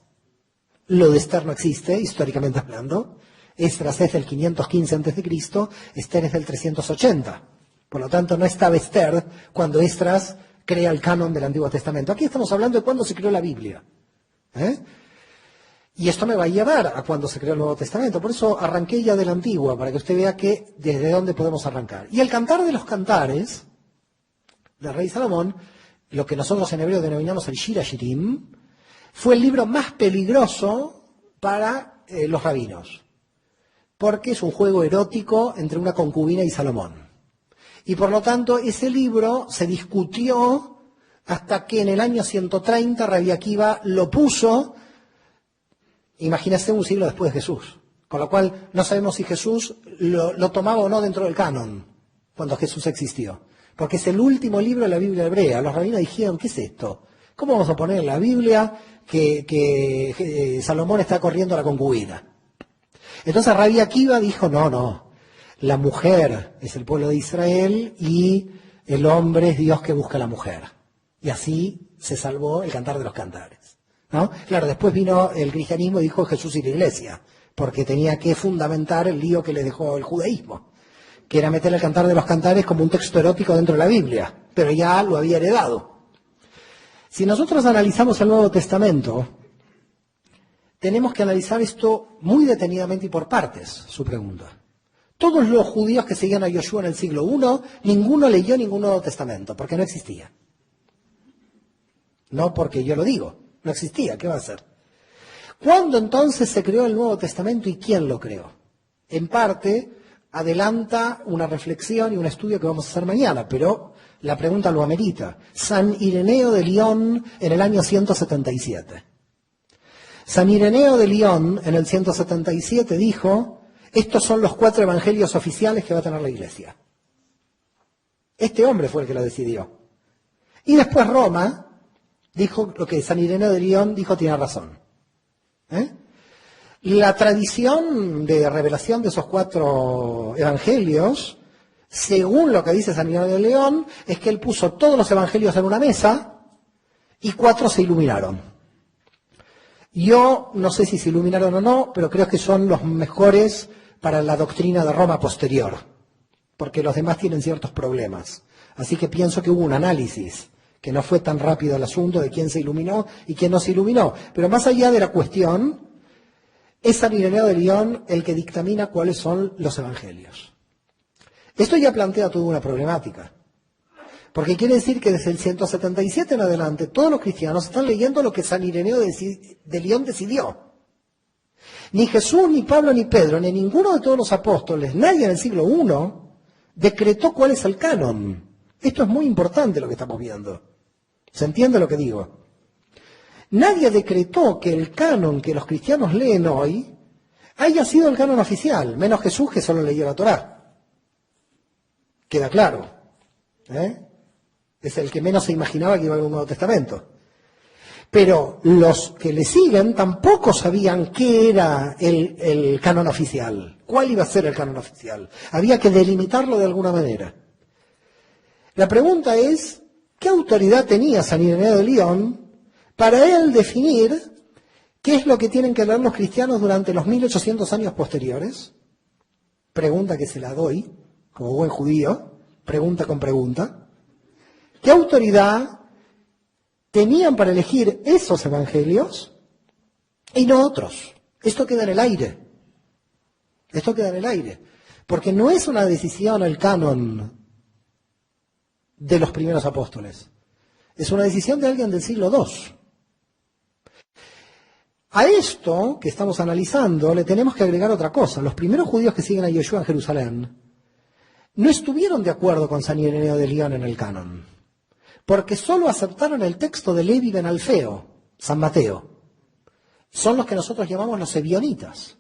lo de Esther no existe, históricamente hablando. Esdras es del 515 a.C., Esther es del 380. Por lo tanto, no estaba Esther cuando Esdras crea el canon del Antiguo Testamento. Aquí estamos hablando de cuándo se creó la Biblia. Y esto me va a llevar a cuando se creó el Nuevo Testamento. Por eso arranqué ya del Antiguo, para que usted vea que desde dónde podemos arrancar. Y el Cantar de los Cantares, del rey Salomón, lo que nosotros en hebreo denominamos el Shir HaShirim, fue el libro más peligroso para los rabinos. Porque es un juego erótico entre una concubina y Salomón. Y por lo tanto, ese libro se discutió hasta que en el año 130 Rabbi Akiva lo puso. Imagínese un siglo después de Jesús. Con lo cual no sabemos si Jesús lo tomaba o no dentro del canon, cuando Jesús existió. Porque es el último libro de la Biblia hebrea. Los rabinos dijeron, ¿qué es esto? ¿Cómo vamos a poner en la Biblia que Salomón está corriendo a la concubina? Entonces Rabbi Akiva dijo, no. La mujer es el pueblo de Israel y el hombre es Dios que busca a la mujer. Y así se salvó el Cantar de los Cantares. ¿No? Claro, después vino el cristianismo y dijo Jesús y la iglesia, porque tenía que fundamentar el lío que le dejó el judaísmo, que era meter el Cantar de los Cantares como un texto erótico dentro de la Biblia, pero ya lo había heredado. Si nosotros analizamos el Nuevo Testamento, tenemos que analizar esto muy detenidamente y por partes, su pregunta. Todos los judíos que seguían a Yoshua en el siglo I, ninguno leyó ningún Nuevo Testamento, porque no existía. No porque yo lo digo. No existía, ¿qué va a hacer? ¿Cuándo entonces se creó el Nuevo Testamento y quién lo creó? En parte, adelanta una reflexión y un estudio que vamos a hacer mañana, pero la pregunta lo amerita. San Ireneo de Lyon en el año 177. San Ireneo de Lyon en el 177 dijo, estos son los 4 evangelios oficiales que va a tener la Iglesia. Este hombre fue el que lo decidió. Y después Roma dijo lo que San Ireneo de Lyon dijo, tiene razón. La tradición de revelación de esos 4 evangelios, según lo que dice San Ireneo de Lyon, es que él puso todos los evangelios en una mesa y 4 se iluminaron. Yo no sé si se iluminaron o no, pero creo que son los mejores para la doctrina de Roma posterior, porque los demás tienen ciertos problemas. Así que pienso que hubo un análisis, que no fue tan rápido el asunto de quién se iluminó y quién no se iluminó. Pero más allá de la cuestión, es San Ireneo de Lyon el que dictamina cuáles son los evangelios. Esto ya plantea toda una problemática, porque quiere decir que desde el 177 en adelante todos los cristianos están leyendo lo que San Ireneo de Lyon decidió. Ni Jesús, ni Pablo, ni Pedro, ni ninguno de todos los apóstoles, nadie en el siglo I, decretó cuál es el canon. Esto es muy importante lo que estamos viendo. ¿Se entiende lo que digo? Nadie decretó que el canon que los cristianos leen hoy haya sido el canon oficial, menos Jesús, que solo leyó la Torá. Queda claro. Es el que menos se imaginaba que iba a haber un Nuevo Testamento. Pero los que le siguen tampoco sabían qué era el canon oficial, cuál iba a ser el canon oficial. Había que delimitarlo de alguna manera. La pregunta es, ¿qué autoridad tenía San Ireneo de Lyon para él definir qué es lo que tienen que leer los cristianos durante los 1800 años posteriores? Pregunta que se la doy, como buen judío, pregunta con pregunta. ¿Qué autoridad tenían para elegir esos evangelios y no otros? Esto queda en el aire. Esto queda en el aire. Porque no es una decisión el canon de los primeros apóstoles. Es una decisión de alguien del siglo II. A esto que estamos analizando le tenemos que agregar otra cosa. Los primeros judíos que siguen a Yeshua en Jerusalén no estuvieron de acuerdo con San Ireneo de Lyon en el canon, porque solo aceptaron el texto de Levi ben Alfeo, San Mateo. Son los que nosotros llamamos los ebionitas.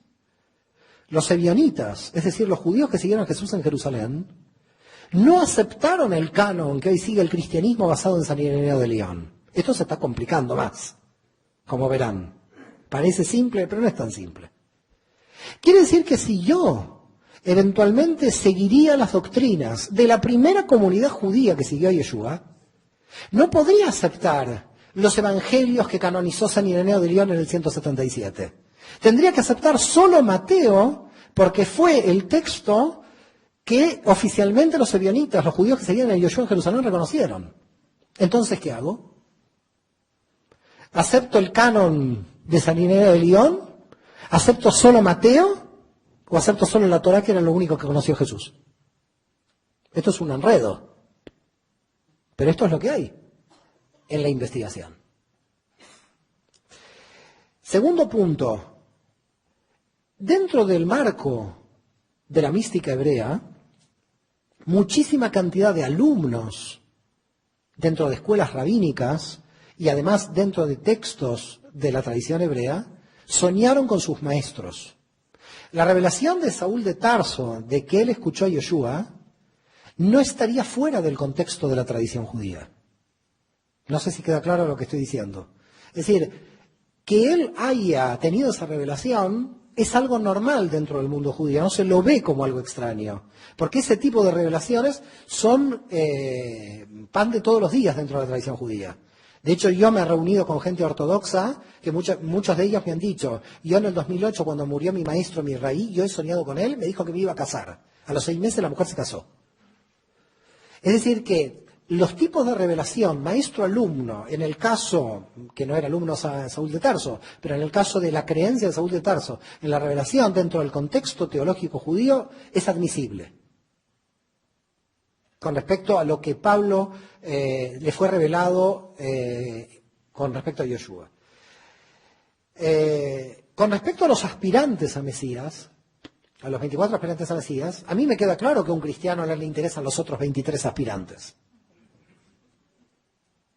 Los ebionitas, es decir, los judíos que siguieron a Jesús en Jerusalén, no aceptaron el canon que hoy sigue el cristianismo basado en San Ireneo de Lyon. Esto se está complicando más, como verán. Parece simple, pero no es tan simple. Quiere decir que si yo eventualmente seguiría las doctrinas de la primera comunidad judía que siguió a Yeshua, no podría aceptar los evangelios que canonizó San Ireneo de Lyon en el 177. Tendría que aceptar solo Mateo, porque fue el texto que oficialmente los ebionitas, los judíos que seguían a Yeshua en Jerusalén, reconocieron. Entonces, ¿qué hago? ¿Acepto el canon de San Ireneo de Lyon? ¿Acepto solo Mateo? ¿O acepto solo la Torá, que era lo único que conoció Jesús? Esto es un enredo. Pero esto es lo que hay en la investigación. Segundo punto. Dentro del marco de la mística hebrea, muchísima cantidad de alumnos dentro de escuelas rabínicas y además dentro de textos de la tradición hebrea, soñaron con sus maestros. La revelación de Saúl de Tarso de que él escuchó a Yeshua no estaría fuera del contexto de la tradición judía. No sé si queda claro lo que estoy diciendo. Es decir, que él haya tenido esa revelación es algo normal dentro del mundo judío, no se lo ve como algo extraño, porque ese tipo de revelaciones son pan de todos los días dentro de la tradición judía. De hecho, yo me he reunido con gente ortodoxa, que muchos de ellos me han dicho, yo en el 2008, cuando murió mi maestro, mi raí, yo he soñado con él, me dijo que me iba a casar. A los 6 meses la mujer se casó. Es decir, que los tipos de revelación, maestro-alumno, en el caso, que no era alumno Saúl de Tarso, pero en el caso de la creencia de Saúl de Tarso, en la revelación dentro del contexto teológico judío, es admisible. Con respecto a lo que Pablo le fue revelado con respecto a Yeshua. Con respecto a los aspirantes a Mesías, a los 24 aspirantes a Mesías, a mí me queda claro que a un cristiano le interesan los otros 23 aspirantes.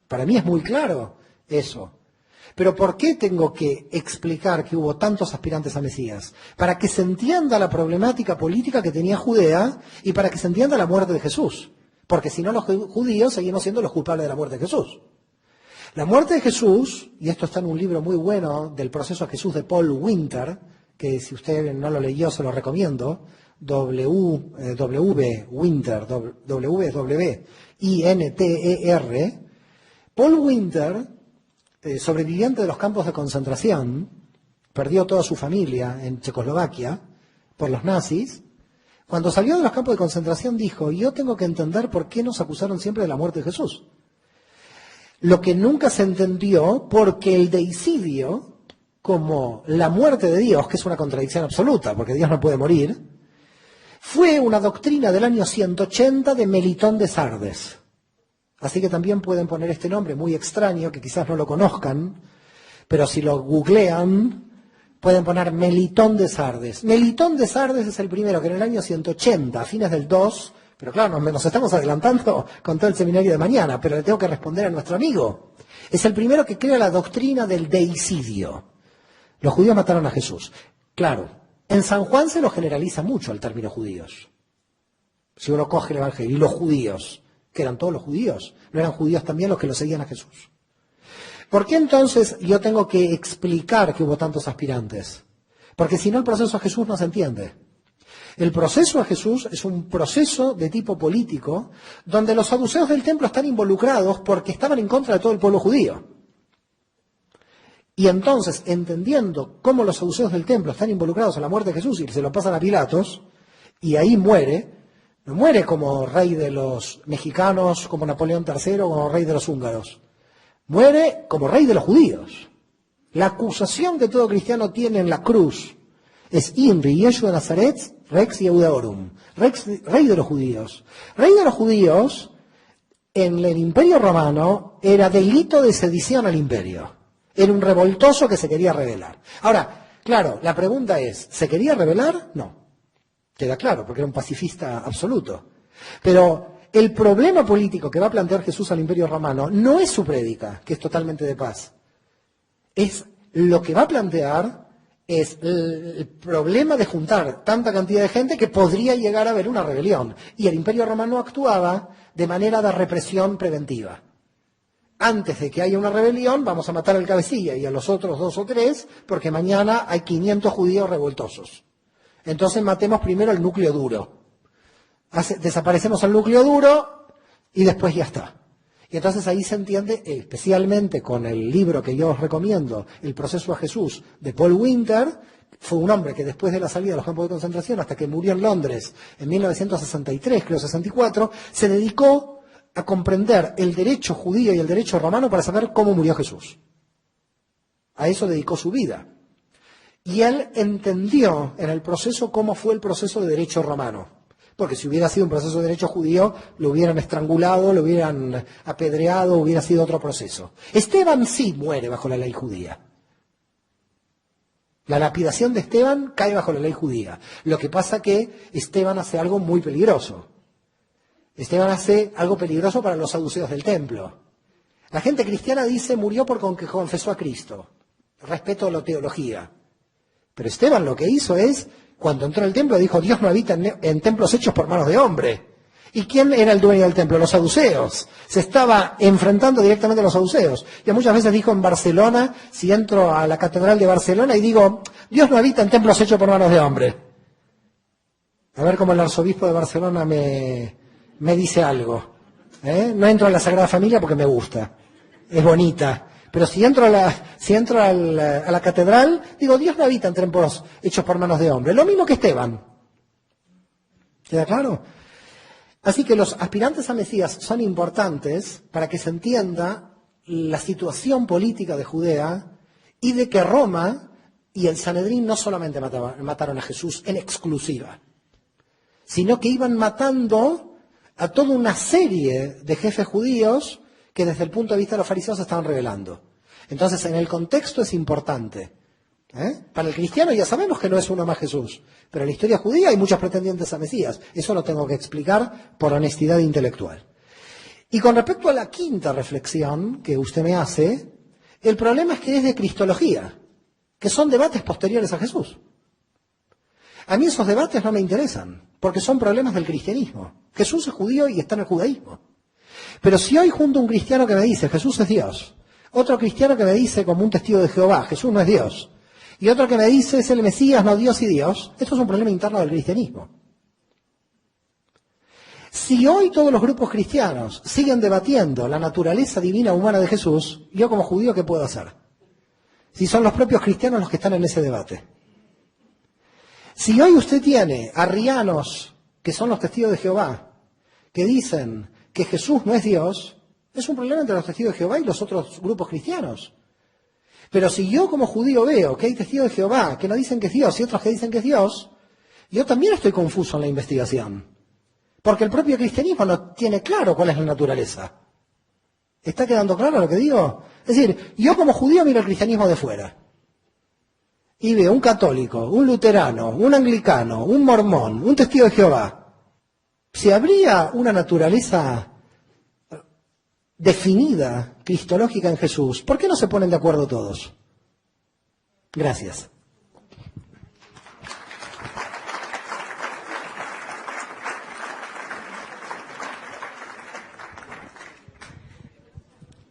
Para mí es muy claro eso. Pero ¿por qué tengo que explicar que hubo tantos aspirantes a Mesías? Para que se entienda la problemática política que tenía Judea y para que se entienda la muerte de Jesús. Porque si no, los judíos seguimos siendo los culpables de la muerte de Jesús. La muerte de Jesús, y esto está en un libro muy bueno del proceso de Jesús de Paul Winter, que si usted no lo leyó se lo recomiendo, Winter, W-W-I-N-T-E-R. Paul Winter, sobreviviente de los campos de concentración, perdió toda su familia en Checoslovaquia por los nazis. Cuando salió de los campos de concentración dijo, yo tengo que entender por qué nos acusaron siempre de la muerte de Jesús. Lo que nunca se entendió, porque el deicidio, como la muerte de Dios, que es una contradicción absoluta, porque Dios no puede morir, fue una doctrina del año 180 de Melitón de Sardes. Así que también pueden poner este nombre muy extraño, que quizás no lo conozcan, pero si lo googlean, pueden poner Melitón de Sardes. Melitón de Sardes es el primero que en el año 180, a fines del 2, pero claro, nos estamos adelantando con todo el seminario de mañana, pero le tengo que responder a nuestro amigo. Es el primero que crea la doctrina del deicidio. Los judíos mataron a Jesús. Claro, en San Juan se lo generaliza mucho el término judíos. Si uno coge el Evangelio, y los judíos, que eran todos los judíos, no eran judíos también los que lo seguían a Jesús. ¿Por qué entonces yo tengo que explicar que hubo tantos aspirantes? Porque si no el proceso a Jesús no se entiende. El proceso a Jesús es un proceso de tipo político donde los saduceos del templo están involucrados porque estaban en contra de todo el pueblo judío. Y entonces, entendiendo cómo los saduceos del templo están involucrados en la muerte de Jesús y se lo pasan a Pilatos, y ahí muere, no muere como rey de los mexicanos, como Napoleón III, como rey de los húngaros. Muere como rey de los judíos. La acusación que todo cristiano tiene en la cruz es Inri, Yeshua de Nazaret, Rex Yehudaorum, rey de los judíos. Rey de los judíos, en el Imperio Romano, era delito de sedición al imperio. Era un revoltoso que se quería rebelar. Ahora, claro, la pregunta es, ¿se quería rebelar? No. Queda claro, porque era un pacifista absoluto. Pero el problema político que va a plantear Jesús al Imperio Romano no es su prédica, que es totalmente de paz. Es lo que va a plantear es el problema de juntar tanta cantidad de gente que podría llegar a haber una rebelión. Y el Imperio Romano actuaba de manera de represión preventiva. Antes de que haya una rebelión, vamos a matar al cabecilla y a los otros 2 o 3, porque mañana hay 500 judíos revoltosos. Entonces matemos primero el núcleo duro. Desaparecemos el núcleo duro y después ya está. Y entonces ahí se entiende, especialmente con el libro que yo os recomiendo, El proceso a Jesús, de Paul Winter. Fue un hombre que después de la salida de los campos de concentración, hasta que murió en Londres en 1963, creo 64, se dedicó a comprender el derecho judío y el derecho romano para saber cómo murió Jesús. A eso dedicó su vida. Y él entendió en el proceso cómo fue el proceso de derecho romano. Porque si hubiera sido un proceso de derecho judío, lo hubieran estrangulado, lo hubieran apedreado, hubiera sido otro proceso. Esteban sí muere bajo la ley judía. La lapidación de Esteban cae bajo la ley judía. Lo que pasa que Esteban hace algo muy peligroso. Esteban hace algo peligroso para los saduceos del templo. La gente cristiana dice murió porque confesó a Cristo. Respeto a la teología. Pero Esteban lo que hizo es, cuando entró al templo, dijo, Dios no habita en templos hechos por manos de hombre. ¿Y quién era el dueño del templo? Los saduceos. Se estaba enfrentando directamente a los saduceos. Ya muchas veces dijo en Barcelona, si entro a la catedral de Barcelona y digo, Dios no habita en templos hechos por manos de hombre. A ver cómo el arzobispo de Barcelona me dice algo. No entro a la Sagrada Familia porque me gusta. Es bonita. Pero si entro a la catedral, digo, Dios no habita en templos hechos por manos de hombre. Lo mismo que Esteban. ¿Queda claro? Así que los aspirantes a Mesías son importantes para que se entienda la situación política de Judea y de que Roma y el Sanedrín no solamente mataron a Jesús en exclusiva, sino que iban matando a toda una serie de jefes judíos que desde el punto de vista de los fariseos se estaban rebelando. Entonces, en el contexto es importante. Para el cristiano ya sabemos que no es uno más Jesús, pero en la historia judía hay muchos pretendientes a Mesías. Eso lo tengo que explicar por honestidad intelectual. Y con respecto a la quinta reflexión que usted me hace, el problema es que es de cristología, que son debates posteriores a Jesús. A mí esos debates no me interesan, porque son problemas del cristianismo. Jesús es judío y está en el judaísmo. Pero si hoy junto a un cristiano que me dice Jesús es Dios, otro cristiano que me dice como un testigo de Jehová, Jesús no es Dios, y otro que me dice es el Mesías, no Dios y Dios, esto es un problema interno del cristianismo. Si hoy todos los grupos cristianos siguen debatiendo la naturaleza divina humana de Jesús, yo como judío, ¿qué puedo hacer? Si son los propios cristianos los que están en ese debate. Si hoy usted tiene arrianos, que son los testigos de Jehová, que dicen que Jesús no es Dios, es un problema entre los testigos de Jehová y los otros grupos cristianos. Pero si yo como judío veo que hay testigos de Jehová que no dicen que es Dios y otros que dicen que es Dios, yo también estoy confuso en la investigación. Porque el propio cristianismo no tiene claro cuál es la naturaleza. ¿Está quedando claro lo que digo? Es decir, yo como judío miro el cristianismo de fuera. Y veo un católico, un luterano, un anglicano, un mormón, un testigo de Jehová. Si habría una naturaleza definida, cristológica en Jesús, ¿por qué no se ponen de acuerdo todos? Gracias.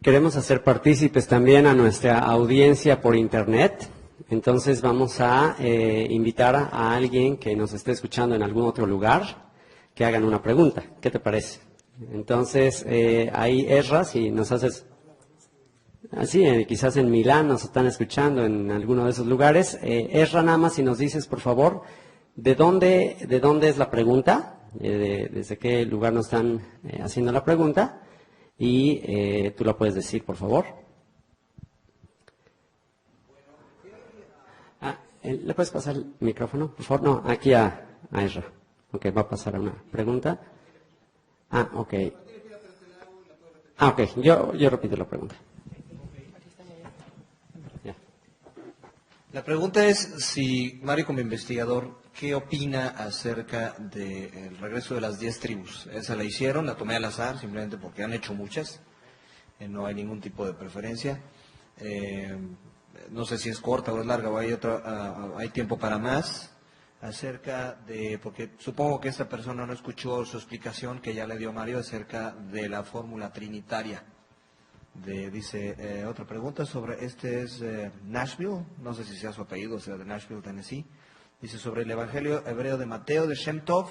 Queremos hacer partícipes también a nuestra audiencia por internet. Entonces vamos a invitar a alguien que nos esté escuchando en algún otro lugar que hagan una pregunta. ¿Qué te parece? Entonces, ahí Ezra, si nos haces... Así, quizás en Milán nos están escuchando en alguno de esos lugares. Ezra, nada más si nos dices, por favor, ¿de dónde es la pregunta? ¿Desde qué lugar nos están haciendo la pregunta? Y tú la puedes decir, por favor. ¿Le puedes pasar el micrófono, por favor? No, aquí a Ezra. Ok, va a pasar a una pregunta. Ok. Ok, yo repito la pregunta. La pregunta es si Mario como investigador, ¿qué opina acerca del regreso de las 10 tribus? Esa la hicieron, la tomé al azar, simplemente porque han hecho muchas, no hay ningún tipo de preferencia. No sé si es corta o es larga o hay tiempo para más acerca de, porque supongo que esta persona no escuchó su explicación que ya le dio Mario acerca de la fórmula trinitaria. Dice, otra pregunta sobre, es Nashville, no sé si sea su apellido, o sea de Nashville, Tennessee. Dice, sobre el Evangelio hebreo de Mateo de Shem Tov,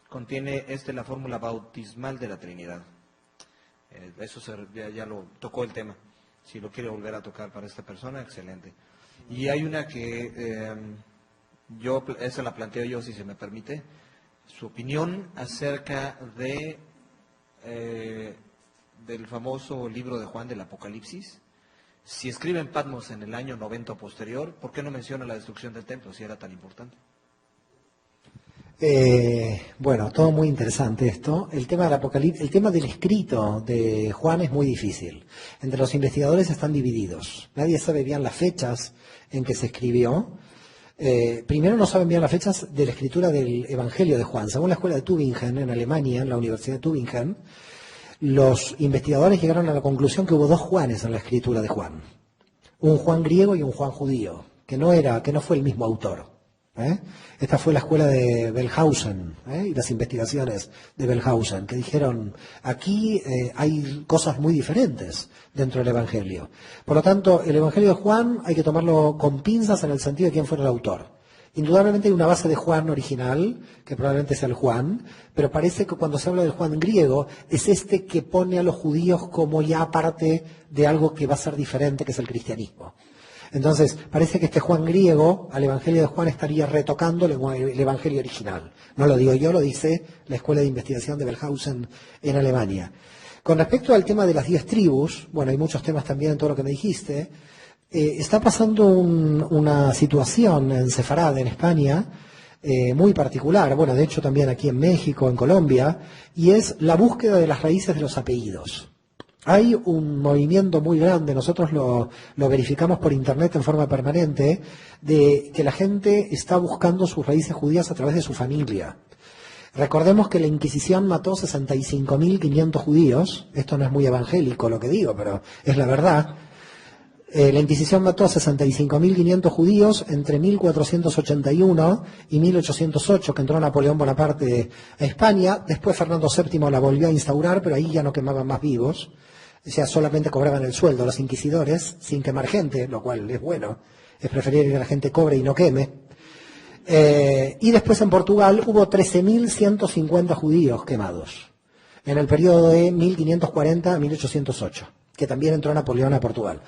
contiene la fórmula bautismal de la Trinidad. Eso ya lo tocó el tema. Si lo quiere volver a tocar para esta persona, excelente. Y hay una que esa la planteo yo, si se me permite, su opinión acerca del famoso libro de Juan del Apocalipsis. Si escribe en Patmos en el año 90 o posterior, ¿por qué no menciona la destrucción del templo si era tan importante? Bueno, todo muy interesante esto. El tema del Apocalipsis, el tema del escrito de Juan es muy difícil. Entre los investigadores están divididos. Nadie sabe bien las fechas en que se escribió. Primero no saben bien las fechas de la escritura del Evangelio de Juan. Según la escuela de Tübingen en Alemania, en la Universidad de Tübingen, los investigadores llegaron a la conclusión que hubo dos Juanes en la escritura de Juan. Un Juan griego y un Juan judío, que no fue el mismo autor. Esta fue la escuela de Wellhausen y las investigaciones de Wellhausen, que dijeron, aquí hay cosas muy diferentes dentro del Evangelio. Por lo tanto, el Evangelio de Juan hay que tomarlo con pinzas en el sentido de quién fue el autor. Indudablemente hay una base de Juan original, que probablemente sea el Juan, pero parece que cuando se habla del Juan griego, es este que pone a los judíos como ya parte de algo que va a ser diferente, que es el cristianismo. Entonces, parece que este Juan griego, al Evangelio de Juan, estaría retocando el Evangelio original. No lo digo yo, lo dice la Escuela de Investigación de Wellhausen en Alemania. Con respecto al tema de las 10 tribus, bueno, hay muchos temas también en todo lo que me dijiste. Está pasando una situación en Sefarad, en España, muy particular, bueno, de hecho también aquí en México, en Colombia, y es la búsqueda de las raíces de los apellidos. Hay un movimiento muy grande, nosotros lo verificamos por internet en forma permanente, de que la gente está buscando sus raíces judías a través de su familia. Recordemos que la Inquisición mató 65.500 judíos, esto no es muy evangélico lo que digo, pero es la verdad. La Inquisición mató a 65.500 judíos entre 1481 y 1808, que entró Napoleón Bonaparte a España. Después Fernando VII la volvió a instaurar, pero ahí ya no quemaban más vivos. O sea, solamente cobraban el sueldo los inquisidores, sin quemar gente, lo cual es bueno. Es preferible que la gente cobre y no queme. Y después en Portugal hubo 13.150 judíos quemados, en el periodo de 1540 a 1808, que también entró Napoleón a Portugal.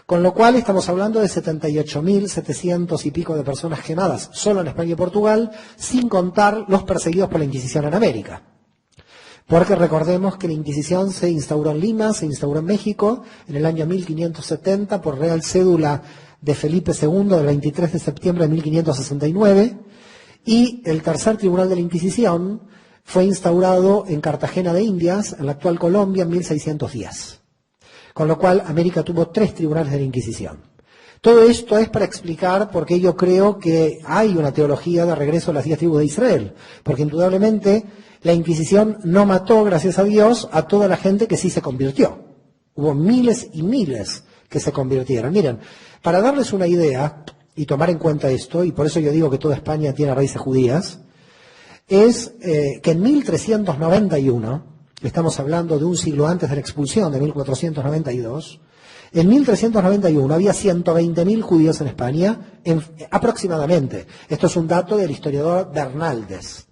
Con lo cual estamos hablando de 78.700 y pico de personas quemadas solo en España y Portugal, sin contar los perseguidos por la Inquisición en América. Porque recordemos que la Inquisición se instauró en Lima, se instauró en México en el año 1570 por Real Cédula de Felipe II del 23 de septiembre de 1569, y el tercer tribunal de la Inquisición fue instaurado en Cartagena de Indias, en la actual Colombia, en 1610. Con lo cual, América tuvo 3 tribunales de la Inquisición. Todo esto es para explicar por qué yo creo que hay una teología de regreso a las 10 tribus de Israel. Porque indudablemente la Inquisición no mató, gracias a Dios, a toda la gente que sí se convirtió. Hubo miles y miles que se convirtieron. Miren, para darles una idea y tomar en cuenta esto, y por eso yo digo que toda España tiene raíces judías, es que en 1391 Estamos hablando de un siglo antes de la expulsión, de 1492. En 1391 había 120.000 judíos en España, aproximadamente. Esto es un dato del historiador Bernaldez.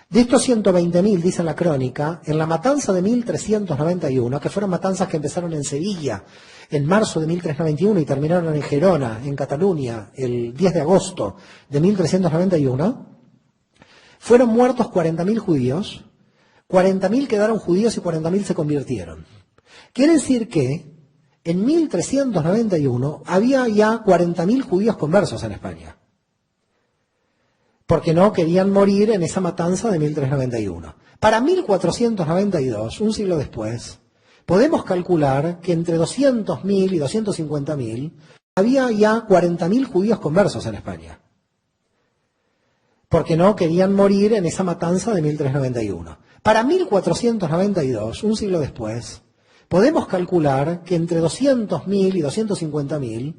De estos 120.000, dice la crónica, en la matanza de 1391, que fueron matanzas que empezaron en Sevilla en marzo de 1391 y terminaron en Gerona, en Cataluña, el 10 de agosto de 1391, fueron muertos 40.000 judíos, 40.000 quedaron judíos y 40.000 se convirtieron. Quiere decir que en 1391 había ya 40.000 judíos conversos en España, porque no querían morir en esa matanza de 1391. Para 1492, un siglo después, podemos calcular que entre 200.000 y 250.000 había ya 40.000 judíos conversos en España, porque no querían morir en esa matanza de 1391. Para 1492, un siglo después, podemos calcular que entre 200.000 y 250.000